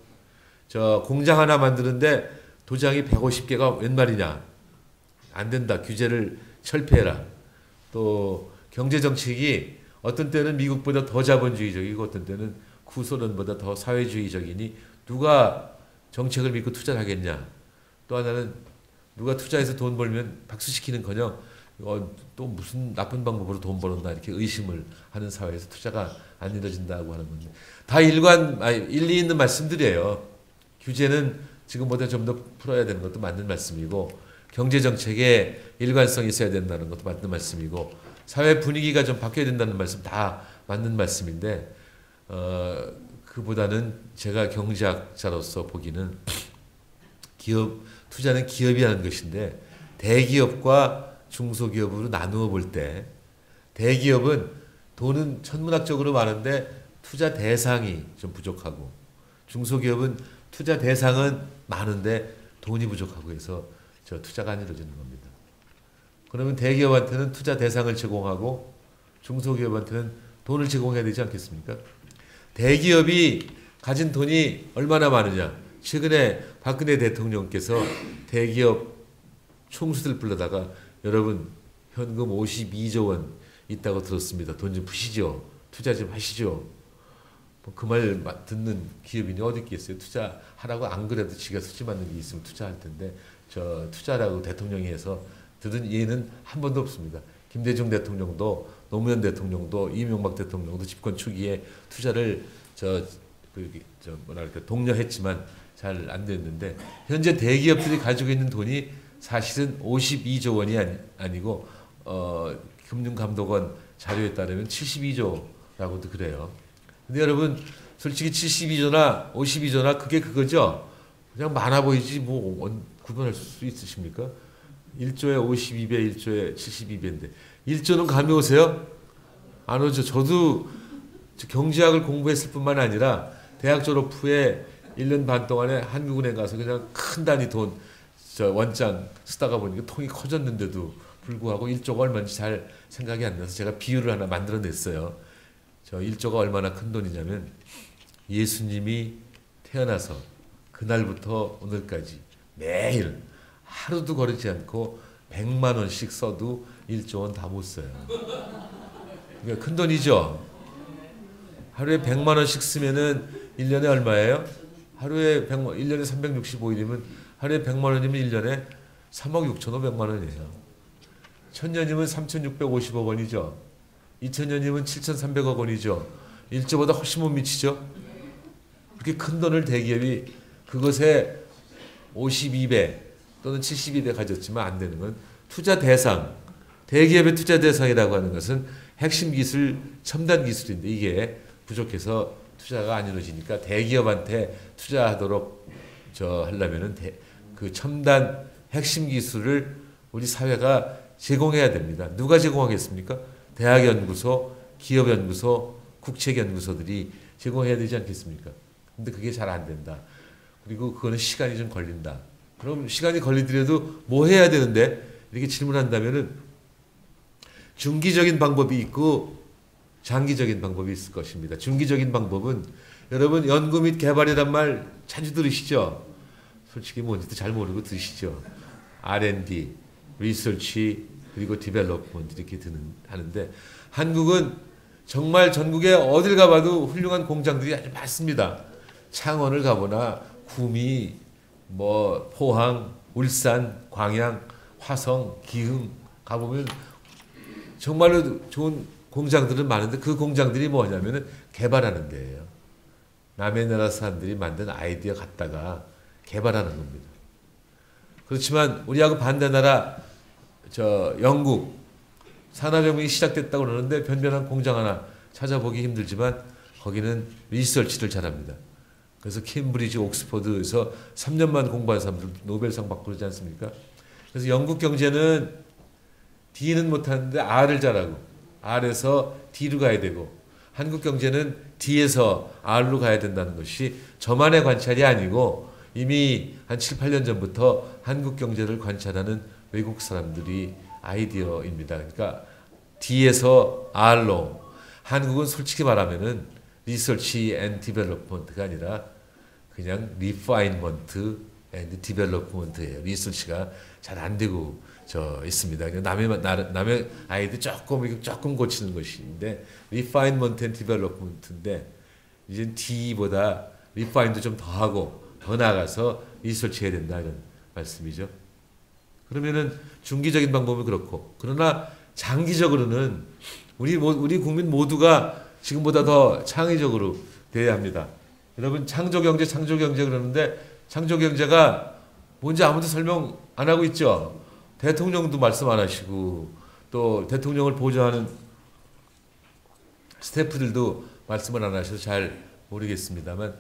저 공장 하나 만드는데 도장이 150개가 웬 말이냐? 안 된다. 규제를 철폐해라. 또 경제 정책이 어떤 때는 미국보다 더 자본주의적이고 어떤 때는 구소련보다 더 사회주의적이니 누가 정책을 믿고 투자를 하겠냐? 또 하나는 누가 투자해서 돈 벌면 박수시키는커녕 또 무슨 나쁜 방법으로 돈 벌었나 이렇게 의심을 하는 사회에서 투자가 안 이루어진다고 하는 건데, 다 일리 있는 말씀들이에요. 규제는 지금보다 좀 더 풀어야 되는 것도 맞는 말씀이고, 경제 정책에 일관성이 있어야 된다는 것도 맞는 말씀이고, 사회 분위기가 좀 바뀌어야 된다는 말씀 다 맞는 말씀인데, 그보다는 제가 경제학자로서 보기는 투자는 기업이 하는 것인데, 대기업과 중소기업으로 나누어 볼 때 대기업은 돈은 천문학적으로 많은데 투자 대상이 좀 부족하고, 중소기업은 투자 대상은 많은데 돈이 부족하고 해서 투자가 안 이루어지는 겁니다. 그러면 대기업한테는 투자 대상을 제공하고 중소기업한테는 돈을 제공해야 되지 않겠습니까? 대기업이 가진 돈이 얼마나 많으냐. 최근에 박근혜 대통령께서 대기업 총수들 불러다가 여러분 현금 52조 원 있다고 들었습니다. 돈 좀 푸시죠. 투자 좀 하시죠. 그 말 듣는 기업인이 어디 있겠어요. 투자하라고 안 그래도 지가 수지 맞는 게 있으면 투자할 텐데, 투자라고 대통령이 해서 들은 예는 한 번도 없습니다. 김대중 대통령도, 노무현 대통령도, 이명박 대통령도 집권 초기에 투자를 독려했지만 잘 안 됐는데, 현재 대기업들이 가지고 있는 돈이 사실은 52조 원이 아니고 금융감독원 자료에 따르면 72조라고도 그래요. 근데 여러분 솔직히 72조나 52조나 그게 그거죠. 그냥 많아 보이지 뭐 구분할 수 있으십니까? 1조에 52배, 1조에 72배인데 1조는 감이 오세요? 안 오죠. 저도 경제학을 공부했을 뿐만 아니라 대학 졸업 후에 1년 반 동안에 한국은행 가서 그냥 큰 단위 돈 원장 쓰다가 보니까 통이 커졌는데도 불구하고 1조가 얼마인지 잘 생각이 안 나서 제가 비율을 하나 만들어냈어요. 1조가 얼마나 큰 돈이냐면 예수님이 태어나서 그날부터 오늘까지 매일 하루도 거르지 않고 100만 원씩 써도 1조 원 다 못 써요. 그러니까 큰 돈이죠. 하루에 100만 원씩 쓰면은 1년에 얼마예요? 하루에 1년에 365일이면 하루에 100만 원이면 1년에 3억 6,500만 원이에요. 1000년이면 3,650억 원이죠. 2000년이면 7,300억 원이죠. 1조보다 훨씬 못 미치죠. 그렇게 큰 돈을 대기업이 그것에 52배 또는 72배 가졌지만 안 되는 건 투자 대상, 대기업의 투자 대상이라고 하는 것은 핵심 기술, 첨단 기술인데 이게 부족해서 투자가 안 이루어지니까 대기업한테 투자하도록 하려면은 그 첨단 핵심 기술을 우리 사회가 제공해야 됩니다. 누가 제공하겠습니까? 대학연구소, 기업연구소, 국책연구소들이 제공해야 되지 않겠습니까? 근데 그게 잘 안 된다. 그리고 그거는 시간이 좀 걸린다. 그럼 시간이 걸리더라도 뭐 해야 되는데? 이렇게 질문한다면은 중기적인 방법이 있고 장기적인 방법이 있을 것입니다. 중기적인 방법은 여러분 연구 및 개발이란 말 자주 들으시죠? 솔직히 뭔지도 잘 모르고 들으시죠? R&D, 리서치, 그리고 디벨롭먼트 이렇게 하는데 한국은 정말 전국에 어딜 가봐도 훌륭한 공장들이 아주 많습니다. 창원을 가보나 구미, 포항, 울산, 광양, 화성, 기흥 가보면 정말로 좋은 공장들은 많은데 그 공장들이 뭐냐면은 개발하는 데예요. 남의 나라 사람들이 만든 아이디어 갖다가 개발하는 겁니다. 그렇지만 우리하고 반대 나라 영국 산업혁명이 시작됐다고 그러는데 변변한 공장 하나 찾아보기 힘들지만 거기는 리서치를 잘합니다. 그래서 캠브리지, 옥스퍼드에서 3년만 공부한 사람들 노벨상 받고 그러지 않습니까? 그래서 영국 경제는 D는 못하는데 R을 잘하고 R에서 D로 가야 되고 한국 경제는 D에서 R로 가야 된다는 것이 저만의 관찰이 아니고 이미 한 7, 8년 전부터 한국 경제를 관찰하는 외국 사람들이 아이디어입니다. 그러니까 D에서 R로 한국은 솔직히 말하면은 리서치 앤 디벨롭먼트가 아니라 그냥 리파인먼트 앤 디벨롭먼트예요. 리서치가 잘 안 되고 있습니다. 남의 아이들 조금 고치는 것인데 리파인먼트 앤 디벨롭먼트인데 이제 D보다 리파인도 좀 더 하고 더 나아가서 리서치해야 된다 이런 말씀이죠. 그러면은 중기적인 방법은 그렇고 그러나 장기적으로는 우리 국민 모두가 지금보다 더 창의적으로 돼야 합니다. 여러분 창조경제 그러는데 창조경제가 뭔지 아무도 설명 안 하고 있죠. 대통령도 말씀 안 하시고 또 대통령을 보좌하는 스태프들도 말씀을 안 하셔서 잘 모르겠습니다만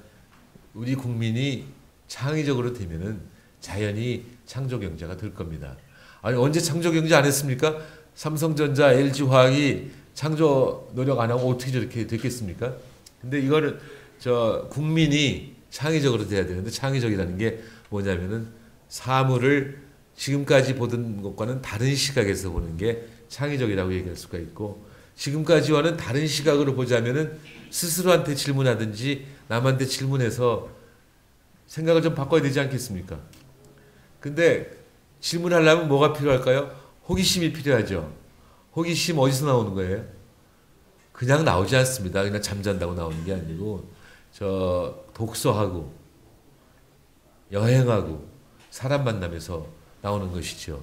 우리 국민이 창의적으로 되면은 자연히 창조경제가 될 겁니다. 아니 언제 창조경제 안 했습니까? 삼성전자, LG화학이 창조 노력 안 하고 어떻게 저렇게 됐겠습니까? 근데 이거는 국민이 창의적으로 돼야 되는데 창의적이라는 게 뭐냐면은 사물을 지금까지 보던 것과는 다른 시각에서 보는 게 창의적이라고 얘기할 수가 있고 지금까지와는 다른 시각으로 보자면은 스스로한테 질문하든지 남한테 질문해서 생각을 좀 바꿔야 되지 않겠습니까? 근데 질문하려면 뭐가 필요할까요? 호기심이 필요하죠. 호기심 어디서 나오는 거예요? 그냥 나오지 않습니다. 그냥 잠잔다고 나오는 게 아니고 독서하고 여행하고 사람 만나면서 나오는 것이죠.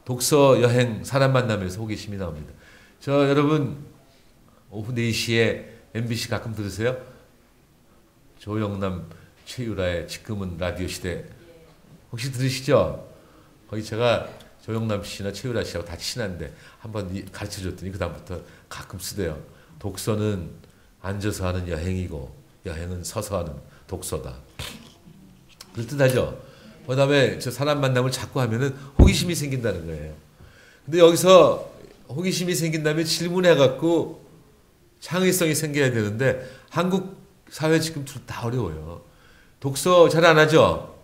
독서, 여행, 사람 만나면서 호기심이 나옵니다. 여러분 오후 4시에 MBC 가끔 들으세요? 조영남, 최유라의 지금은 라디오 시대 혹시 들으시죠? 거기 제가 조영남 씨나 최유라 씨하고 다 친한데 한번 가르쳐줬더니 그 다음부터 가끔 쓰대요. 독서는 앉아서 하는 여행이고 여행은 서서 하는 독서다. 그럴듯하죠? 그 다음에 사람 만남을 자꾸 하면은 호기심이 생긴다는 거예요. 근데 여기서 호기심이 생긴다면 질문해갖고 창의성이 생겨야 되는데 한국 사회 지금 다 어려워요. 독서 잘 안 하죠?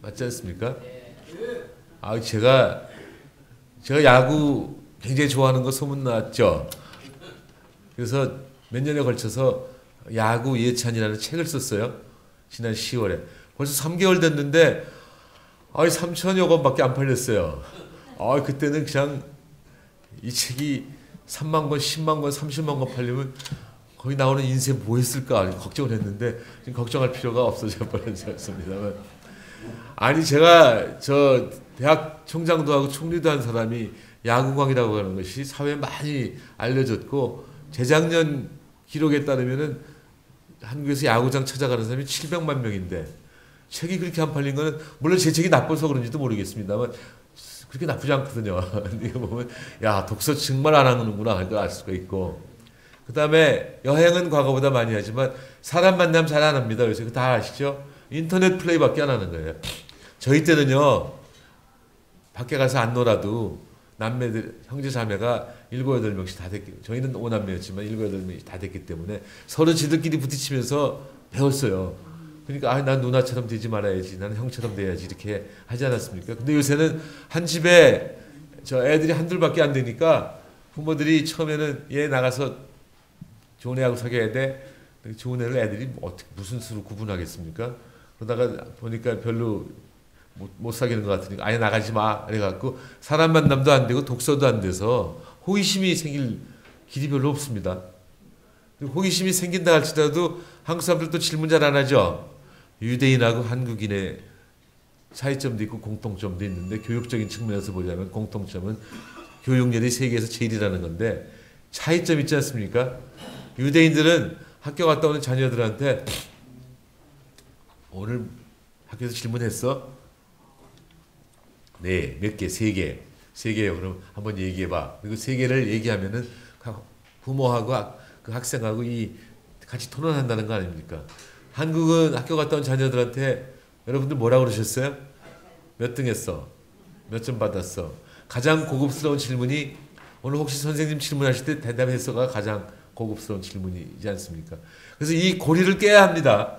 맞지 않습니까? 제가 야구 굉장히 좋아하는 거 소문났죠? 그래서 몇 년에 걸쳐서 야구 예찬이라는 책을 썼어요. 지난 10월에. 벌써 3개월 됐는데 3천여 권밖에 안 팔렸어요. 그때는 그냥 이 책이 3만 권, 10만 권, 30만 권 팔리면 거기 나오는 인생 뭐 했을까 걱정을 했는데 지금 걱정할 필요가 없어져 버렸습니다만 제가 대학 총장도 하고 총리도 한 사람이 야구광이라고 하는 것이 사회에 많이 알려졌고 재작년 기록에 따르면은 한국에서 야구장 찾아가는 사람이 700만 명인데 책이 그렇게 안 팔린 거는 물론 제 책이 나빠서 그런지도 모르겠습니다만 그렇게 나쁘지 않거든요. 이거 보면 독서 정말 안 하는구나 할 걸 알 수가 있고 그 다음에 여행은 과거보다 많이 하지만 사람 만나면 잘 안 합니다. 그래서 그거 다 아시죠? 인터넷 플레이밖에 안 하는 거예요. 저희 때는요 밖에 가서 안 놀아도 남매들 형제 자매가 7, 8명씩 다 됐기 저희는 5남매였지만 7, 8명이 다 됐기 때문에 서로 지들끼리 부딪히면서 배웠어요. 그러니까 난 누나처럼 되지 말아야지 나는 형처럼 돼야지 이렇게 하지 않았습니까? 근데 요새는 한 집에 애들이 한둘밖에 안 되니까 부모들이 처음에는 얘 나가서 좋은 애하고 사귀어야 돼. 좋은 애를 애들이 어떻게 무슨 수로 구분하겠습니까? 그러다가 보니까 별로 못 사귀는 것 같으니까 아예 나가지 마 그래갖고 사람 만남도 안 되고 독서도 안 돼서 호기심이 생길 길이 별로 없습니다. 호기심이 생긴다 할지라도 한국 사람들도 질문 잘 안 하죠. 유대인하고 한국인의 차이점도 있고 공통점도 있는데 교육적인 측면에서 보자면 공통점은 교육열이 세계에서 제일이라는 건데 차이점 있지 않습니까? 유대인들은 학교 갔다 오는 자녀들한테 오늘 학교에서 질문했어? 네, 몇 개? 3개. 3개요. 그럼 한번 얘기해봐. 그리고 3개를 얘기하면은 부모하고 그 학생하고 같이 토론한다는 거 아닙니까? 한국은 학교 갔다 온 자녀들한테 여러분들 뭐라고 그러셨어요? 몇 등 했어? 몇 점 받았어? 가장 고급스러운 질문이 오늘 혹시 선생님 질문하실 때 대답했어가 가장 고급스러운 질문이지 않습니까? 그래서 이 고리를 깨야 합니다.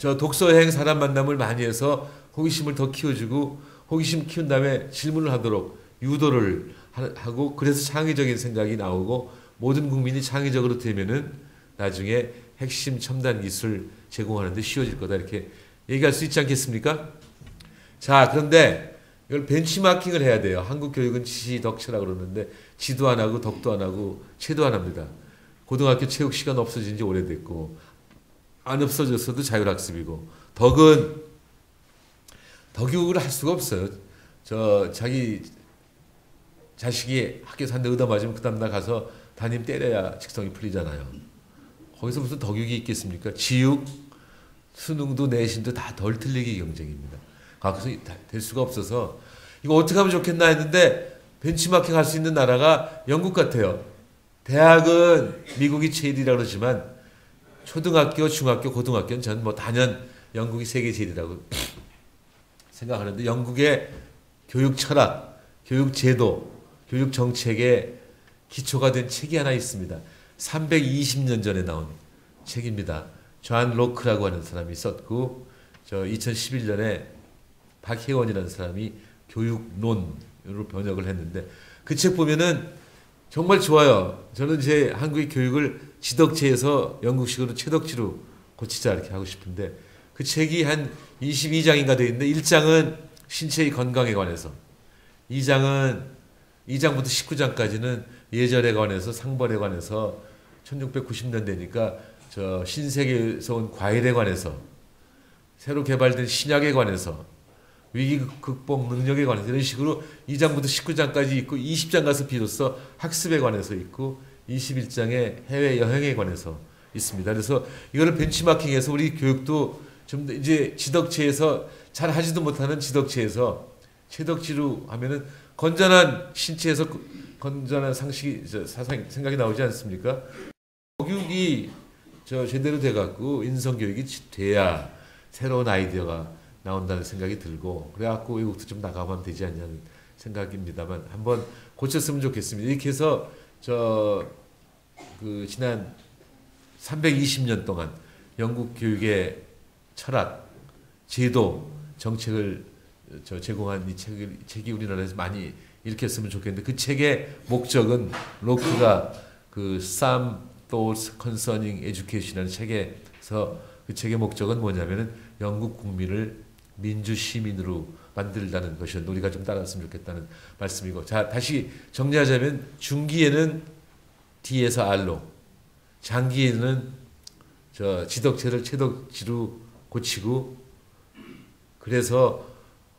저 독서 여행 사람 만남을 많이 해서 호기심을 더 키워주고 호기심 키운 다음에 질문을 하도록 유도를 하고 그래서 창의적인 생각이 나오고 모든 국민이 창의적으로 되면은 나중에 핵심 첨단 기술 제공하는데 쉬워질 거다 이렇게 얘기할 수 있지 않겠습니까? 자, 그런데 이걸 벤치마킹을 해야 돼요. 한국 교육은 지덕체라고 그러는데 지도 안 하고 덕도 안 하고 체도 안 합니다. 고등학교 체육 시간 없어진 지 오래됐고 안 없어졌어도 자율학습이고 덕은 덕육을 할 수가 없어요. 저 자기 자식이 학교에서 한 대 얻어 맞으면 그 다음날 가서 담임 때려야 직성이 풀리잖아요. 거기서 무슨 덕육이 있겠습니까? 지육, 수능도 내신도 다 덜 틀리기 경쟁입니다. 그래서 될 수가 없어서 이거 어떻게 하면 좋겠나 했는데 벤치마킹 할 수 있는 나라가 영국 같아요. 대학은 미국이 제일이라고 그러지만 초등학교, 중학교, 고등학교는 전 뭐 단연 영국이 세계 제일이라고 생각하는데 영국의 교육 철학, 교육 제도, 교육 정책의 기초가 된 책이 하나 있습니다. 320년 전에 나온 책입니다. 존 로크라고 하는 사람이 썼고 저 2011년에 박혜원이라는 사람이 교육론으로 번역을 했는데 그 책 보면은 정말 좋아요. 저는 제 한국의 교육을 지덕체에서 영국식으로 최덕지로 고치자 이렇게 하고 싶은데 그 책이 한 22장인가 되어 있는데 1장은 신체의 건강에 관해서 2장부터 19장까지는 예절에 관해서 상벌에 관해서 1690년대니까 저 신세계에서 온 과일에 관해서 새로 개발된 신약에 관해서 위기 극복 능력에 관해서 이런 식으로 2장부터 19장까지 있고 20장 가서 비로소 학습에 관해서 있고 21장에 해외 여행에 관해서 있습니다. 그래서 이거를 벤치마킹해서 우리 교육도 좀 이제 지덕체에서 잘 하지도 못하는 지덕체에서 최덕지로 하면은 건전한 신체에서 건전한 상식이 사상 생각이 나오지 않습니까? 교육이 저 제대로 돼 갖고 인성 교육이 돼야 새로운 아이디어가 나온다는 생각이 들고 그래갖고 외국도 좀 나가면 되지 않냐는 생각입니다만 한번 고쳤으면 좋겠습니다. 이렇게 해서 저 그 지난 320년 동안 영국 교육의 철학, 제도, 정책을 제공한 이 책이 우리나라에서 많이 읽혔으면 좋겠는데 그 책의 목적은 로크가 그 Some Thoughts Concerning Education이라는 책에서 그 책의 목적은 뭐냐면은 영국 국민을 민주 시민으로 만들다는 것이었는데 우리가 좀 따랐으면 좋겠다는 말씀이고 자 다시 정리하자면 중기에는 D에서 R로 장기에는 저 지덕체를 최덕지로 고치고 그래서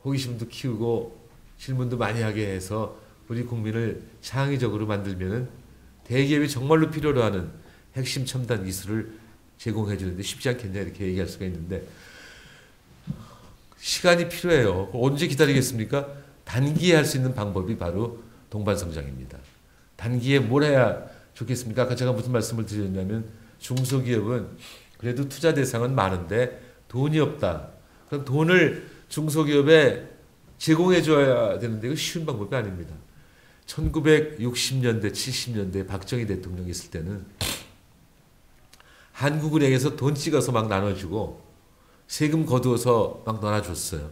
호기심도 키우고 질문도 많이 하게 해서 우리 국민을 창의적으로 만들면은 대기업이 정말로 필요로 하는 핵심 첨단 기술을 제공해 주는데 쉽지 않겠냐 이렇게 얘기할 수가 있는데 시간이 필요해요. 언제 기다리겠습니까? 단기에 할 수 있는 방법이 바로 동반성장입니다. 단기에 뭘 해야 좋겠습니까? 아까 제가 무슨 말씀을 드렸냐면 중소기업은 그래도 투자 대상은 많은데 돈이 없다. 그럼 돈을 중소기업에 제공해 줘야 되는데 이거 쉬운 방법이 아닙니다. 1960년대, 70년대 박정희 대통령이 있을 때는 한국은행에서 돈 찍어서 막 나눠주고 세금 거두어서 막 나눠줬어요.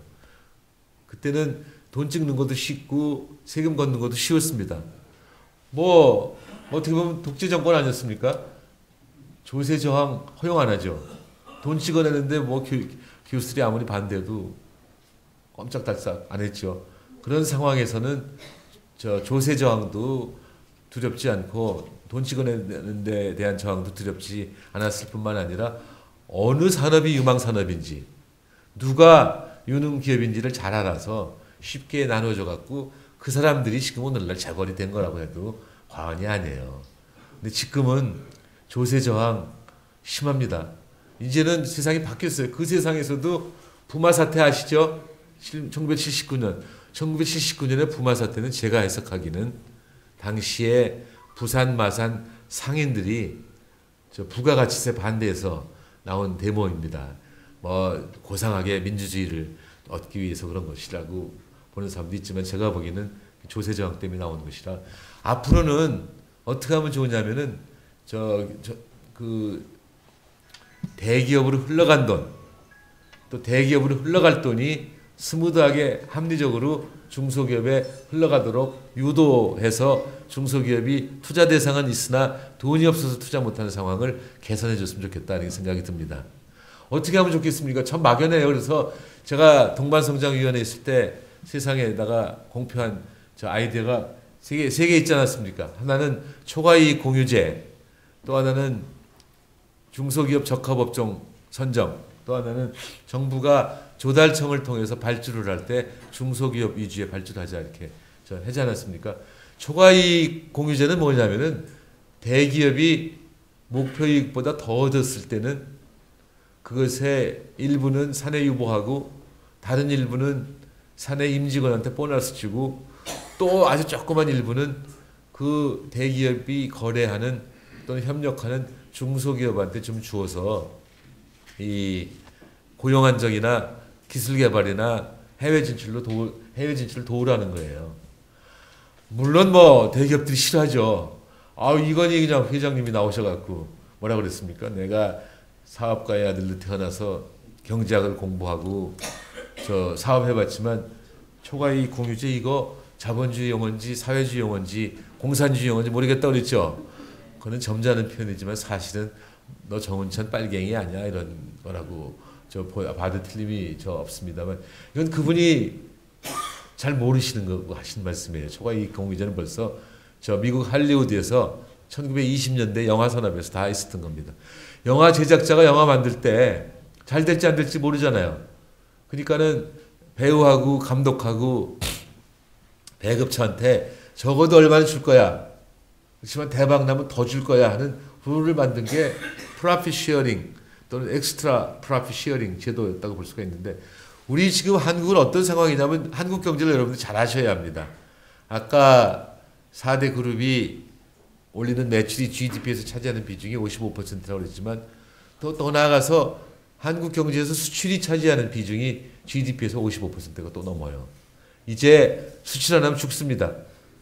그때는 돈 찍는 것도 쉽고 세금 걷는 것도 쉬웠습니다. 뭐 어떻게 보면 독재 정권 아니었습니까? 조세 저항 허용 안 하죠. 돈 찍어내는데 뭐 교수들이 아무리 반대해도 꼼짝달싹 안 했죠. 그런 상황에서는 저 조세 저항도 두렵지 않고 돈 찍어내는 데 대한 저항도 두렵지 않았을 뿐만 아니라 어느 산업이 유망 산업인지 누가 유능 기업인지를 잘 알아서 쉽게 나눠줘 갖고 그 사람들이 지금 오늘날 재벌이 된 거라고 해도 과언이 아니에요. 근데 지금은 조세 저항 심합니다. 이제는 세상이 바뀌었어요. 그 세상에서도 부마 사태 아시죠? 1979년. 1979년의 부마 사태는 제가 해석하기는 당시에 부산, 마산 상인들이 저 부가가치세 반대해서 나온 데모입니다. 뭐 고상하게 민주주의를 얻기 위해서 그런 것이라고 보는 사람도 있지만 제가 보기에는 조세 저항 때문에 나온 것이라 앞으로는 어떻게 하면 좋으냐면은 그 대기업으로 흘러간 돈 또 대기업으로 흘러갈 돈이 스무드하게 합리적으로 중소기업에 흘러가도록 유도해서 중소기업이 투자 대상은 있으나 돈이 없어서 투자 못하는 상황을 개선해 줬으면 좋겠다는 생각이 듭니다. 어떻게 하면 좋겠습니까? 참 막연해요. 그래서 제가 동반성장위원회에 있을 때 세상에다가 공표한 저 아이디어가 세 개 있지 않았습니까? 하나는 초과이익 공유제, 또 하나는 중소기업 적합업종 선정, 또 하나는 정부가 조달청을 통해서 발주를 할 때 중소기업 위주의 발주를 하자 이렇게 하지 않았습니까? 초과이익 공유제는 뭐냐면은 대기업이 목표이익보다 더 얻었을 때는 그것의 일부는 사내 유보하고 다른 일부는 사내 임직원한테 보너스 주고 또 아주 조그만 일부는 그 대기업이 거래하는 또는 협력하는 중소기업한테 좀 주어서 이 고용 안정이나 기술 개발이나 해외 진출을 도우라는 거예요. 물론 뭐 대기업들이 싫어하죠. 이건희 그냥 회장님이 나오셔갖고 뭐라 그랬습니까? 내가 사업가의 아들로 태어나서 경제학을 공부하고 저 사업해봤지만 초과이익 공유제 이거 자본주의 용어인지 사회주의 용어인지 공산주의 용어인지 모르겠다고 그랬죠. 그거는 점잖은 표현이지만 사실은 너 정은천 빨갱이 아니야 이런 거라고 봐도 틀림이 없습니다만 이건 그분이 잘 모르시는 거고 하신 말씀이에요. 초과이익 공유제는 벌써 미국 할리우드에서 1920년대 영화 산업에서 다 있었던 겁니다. 영화 제작자가 영화 만들 때 잘 될지 안 될지 모르잖아요. 그러니까는 배우하고 감독하고 배급처한테 적어도 얼마나 줄 거야. 그렇지만 대박 나면 더 줄 거야 하는 룰을 만든 게 프로핏 쉐어링 또는 엑스트라 프로핏 쉐어링 제도였다고 볼 수가 있는데 우리 지금 한국은 어떤 상황이냐면 한국 경제를 여러분들 잘 아셔야 합니다. 아까 4대 그룹이 올리는 매출이 GDP에서 차지하는 비중이 55%라고 그랬지만 더 나아가서 한국 경제에서 수출이 차지하는 비중이 GDP에서 55%가 또 넘어요. 이제 수출 안 하면 죽습니다.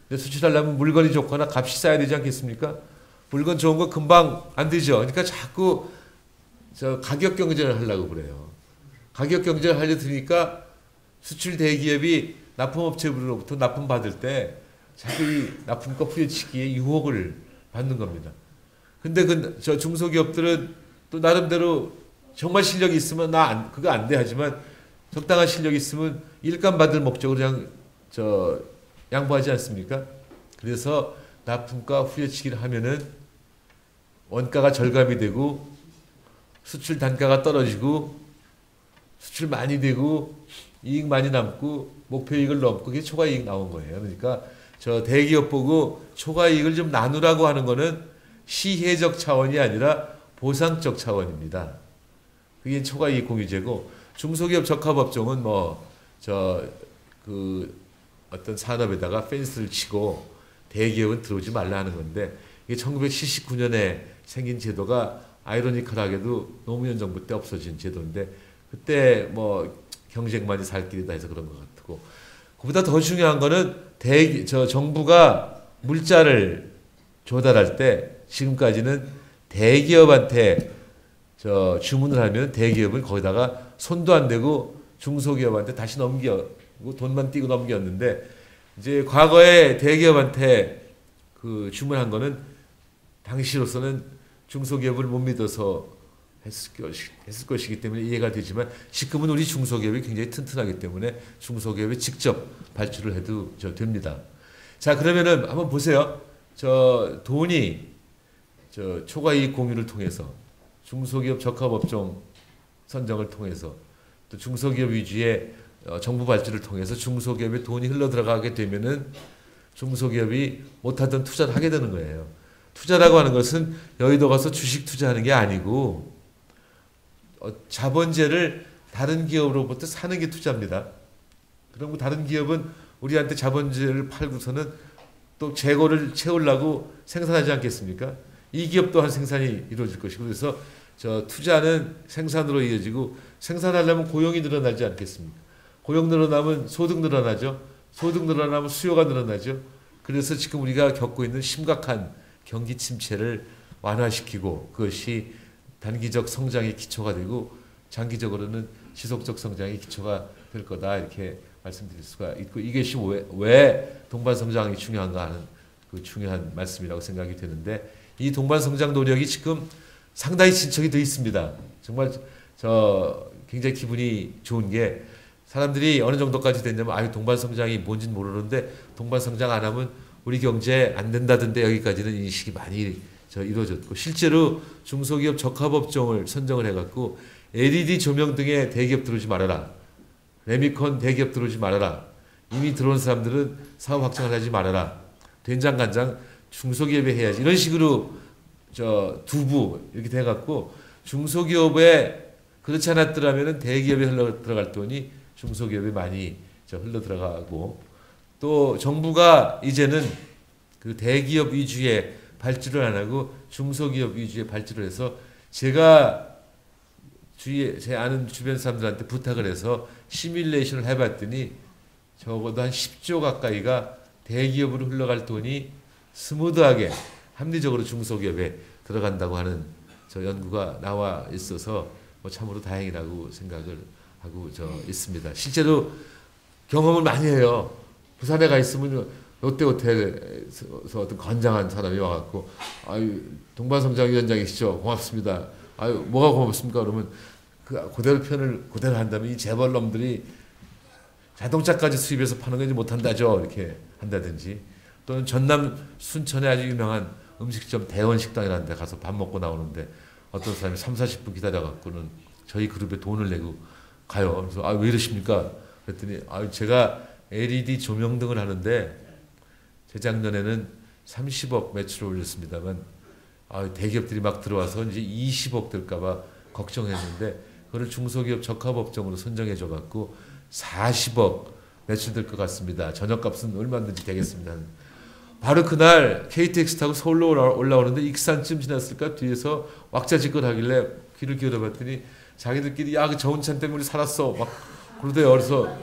근데 수출하려면 물건이 좋거나 값이 싸야 되지 않겠습니까? 물건 좋은 거 금방 안 되죠. 그러니까 자꾸 가격 경쟁을 하려고 그래요. 가격 경쟁을 하려 드니까 수출 대기업이 납품업체로부터 납품 받을 때 자꾸 이 납품가 후려치기에 유혹을 받는 겁니다. 근데 중소기업들은 또 나름대로 정말 실력이 있으면 그거 안 돼 하지만 적당한 실력이 있으면 일감 받을 목적으로 그냥 양보하지 않습니까? 그래서 납품가 후려치기를 하면은 원가가 절감이 되고 수출 단가가 떨어지고 수출 많이 되고 이익 많이 남고 목표이익을 넘고 그게 초과이익 나온 거예요. 그러니까 대기업 보고 초과이익을 좀 나누라고 하는 거는 시혜적 차원이 아니라 보상적 차원입니다. 그게 초과이익 공유제고 중소기업 적합업종은 어떤 산업에다가 펜스를 치고 대기업은 들어오지 말라 하는 건데 이게 1979년에 생긴 제도가 아이러니컬하게도 노무현 정부 때 없어진 제도인데 그때 경쟁만이 살 길이다 해서 그런 것 같고 그보다 더 중요한 거는 정부가 물자를 조달할 때 지금까지는 대기업한테 주문을 하면 대기업은 거기다가 손도 안 대고 중소기업한테 다시 넘기고 돈만 띄고 넘겼는데 이제 과거에 대기업한테 주문한 거는 당시로서는 중소기업을 못 믿어서 했을 것이기 때문에 이해가 되지만 지금은 우리 중소기업이 굉장히 튼튼하기 때문에 중소기업이 직접 발주를 해도 됩니다. 자 그러면은 한번 보세요. 돈이 초과이익 공유를 통해서 중소기업 적합업종 선정을 통해서 또 중소기업 위주의 정부 발주를 통해서 중소기업에 돈이 흘러 들어가게 되면은 중소기업이 못하던 투자를 하게 되는 거예요. 투자라고 하는 것은 여의도 가서 주식 투자하는 게 아니고 자본재를 다른 기업으로부터 사는 게 투자입니다. 그리고 다른 기업은 우리한테 자본재를 팔고서는 또 재고를 채우려고 생산하지 않겠습니까? 이 기업 또한 생산이 이루어질 것이고 그래서 투자는 생산으로 이어지고 생산하려면 고용이 늘어나지 않겠습니까? 고용 늘어나면 소득 늘어나죠. 소득 늘어나면 수요가 늘어나죠. 그래서 지금 우리가 겪고 있는 심각한 경기 침체를 완화시키고 그것이 단기적 성장의 기초가 되고 장기적으로는 지속적 성장의 기초가 될 거다 이렇게 말씀드릴 수가 있고 이것이 왜 동반 성장이 중요한가 하는 그 중요한 말씀이라고 생각이 되는데 이 동반 성장 노력이 지금 상당히 진척이 되어 있습니다. 정말 저 굉장히 기분이 좋은 게 사람들이 어느 정도까지 됐냐면 아유 동반 성장이 뭔지는 모르는데 동반 성장 안 하면 우리 경제 안 된다던데 여기까지는 인식이 많이 이루어졌고 실제로 중소기업 적합업종을 선정을 해갖고 LED 조명 등의 대기업 들어오지 말아라. 레미콘 대기업 들어오지 말아라. 이미 들어온 사람들은 사업 확장을 하지 말아라. 된장간장 중소기업에 해야지. 이런 식으로 두부 이렇게 돼갖고 중소기업에 그렇지 않았더라면 대기업에 흘러 들어갈 돈이 중소기업에 많이 흘러 들어가고 또 정부가 이제는 그 대기업 위주의 발주를 안 하고 중소기업 위주의 발주를 해서 제가 주위에 제 아는 주변 사람들한테 부탁을 해서 시뮬레이션을 해봤더니 적어도 한 10조 가까이가 대기업으로 흘러갈 돈이 스무드하게 합리적으로 중소기업에 들어간다고 하는 연구가 나와 있어서 참으로 다행이라고 생각을 하고 있습니다. 실제로 경험을 많이 해요. 부산에 가 있으면 롯데호텔에서 어떤 건장한 사람이 와갖고 아유 동반성장위원장이시죠? 고맙습니다. 아유 뭐가 고맙습니까? 그러면 그 그대로 표현을 그대로 한다면 이 재벌놈들이 자동차까지 수입해서 파는 거지 못한다죠. 이렇게 한다든지 또는 전남 순천에 아주 유명한 음식점 대원식당이라는 데 가서 밥 먹고 나오는데 어떤 사람이 30-40분 기다려갖고는 저희 그룹에 돈을 내고 가요. 그래서 아 왜 이러십니까? 그랬더니 아 제가 LED 조명 등을 하는데 재작년에는 30억 매출을 올렸습니다만 대기업들이 막 들어와서 이제 20억 될까봐 걱정했는데 그걸 중소기업 적합업종으로 선정해줘 갖고 40억 매출될 것 같습니다. 저녁값은 얼마든지 되겠습니다. 바로 그날 KTX 타고 서울로 올라오는데 익산쯤 지났을까 뒤에서 왁자지껄 하길래 귀를 기울여봤더니 자기들끼리 야 그 저운찬 때문에 살았어 막 그러대요. 그래서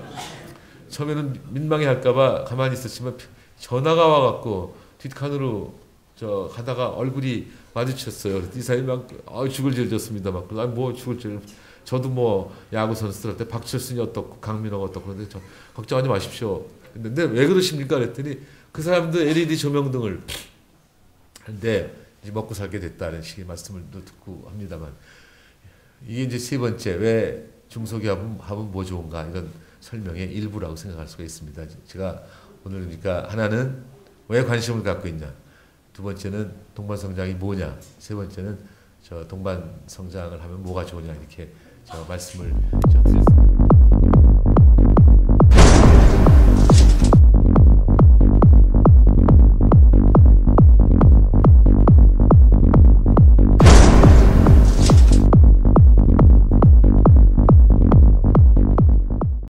처음에는 민망해할까봐 가만히 있었지만 전화가 와갖고 뒷칸으로 가다가 얼굴이 마주쳤어요. 그래서 이 사람이 막 죽을 죄를 졌습니다. 막 뭐 죽을 죄를 저도 뭐 야구 선수들한테 박철순이 어떻고 강민호가 어떻고 그런데 걱정하지 마십시오. 근데 왜 그러십니까? 그랬더니 그 사람도 LED 조명등을 하는데 이제 먹고 살게 됐다는 식의 말씀을 듣고 합니다만 이게 이제 세 번째 왜 중소기업은 뭐 좋은가 이런 설명의 일부라고 생각할 수가 있습니다. 제가 오늘 그러니까 하나는 왜 관심을 갖고 있냐, 두 번째는 동반성장이 뭐냐, 세 번째는 동반성장을 하면 뭐가 좋으냐 이렇게 말씀을 드렸습니다.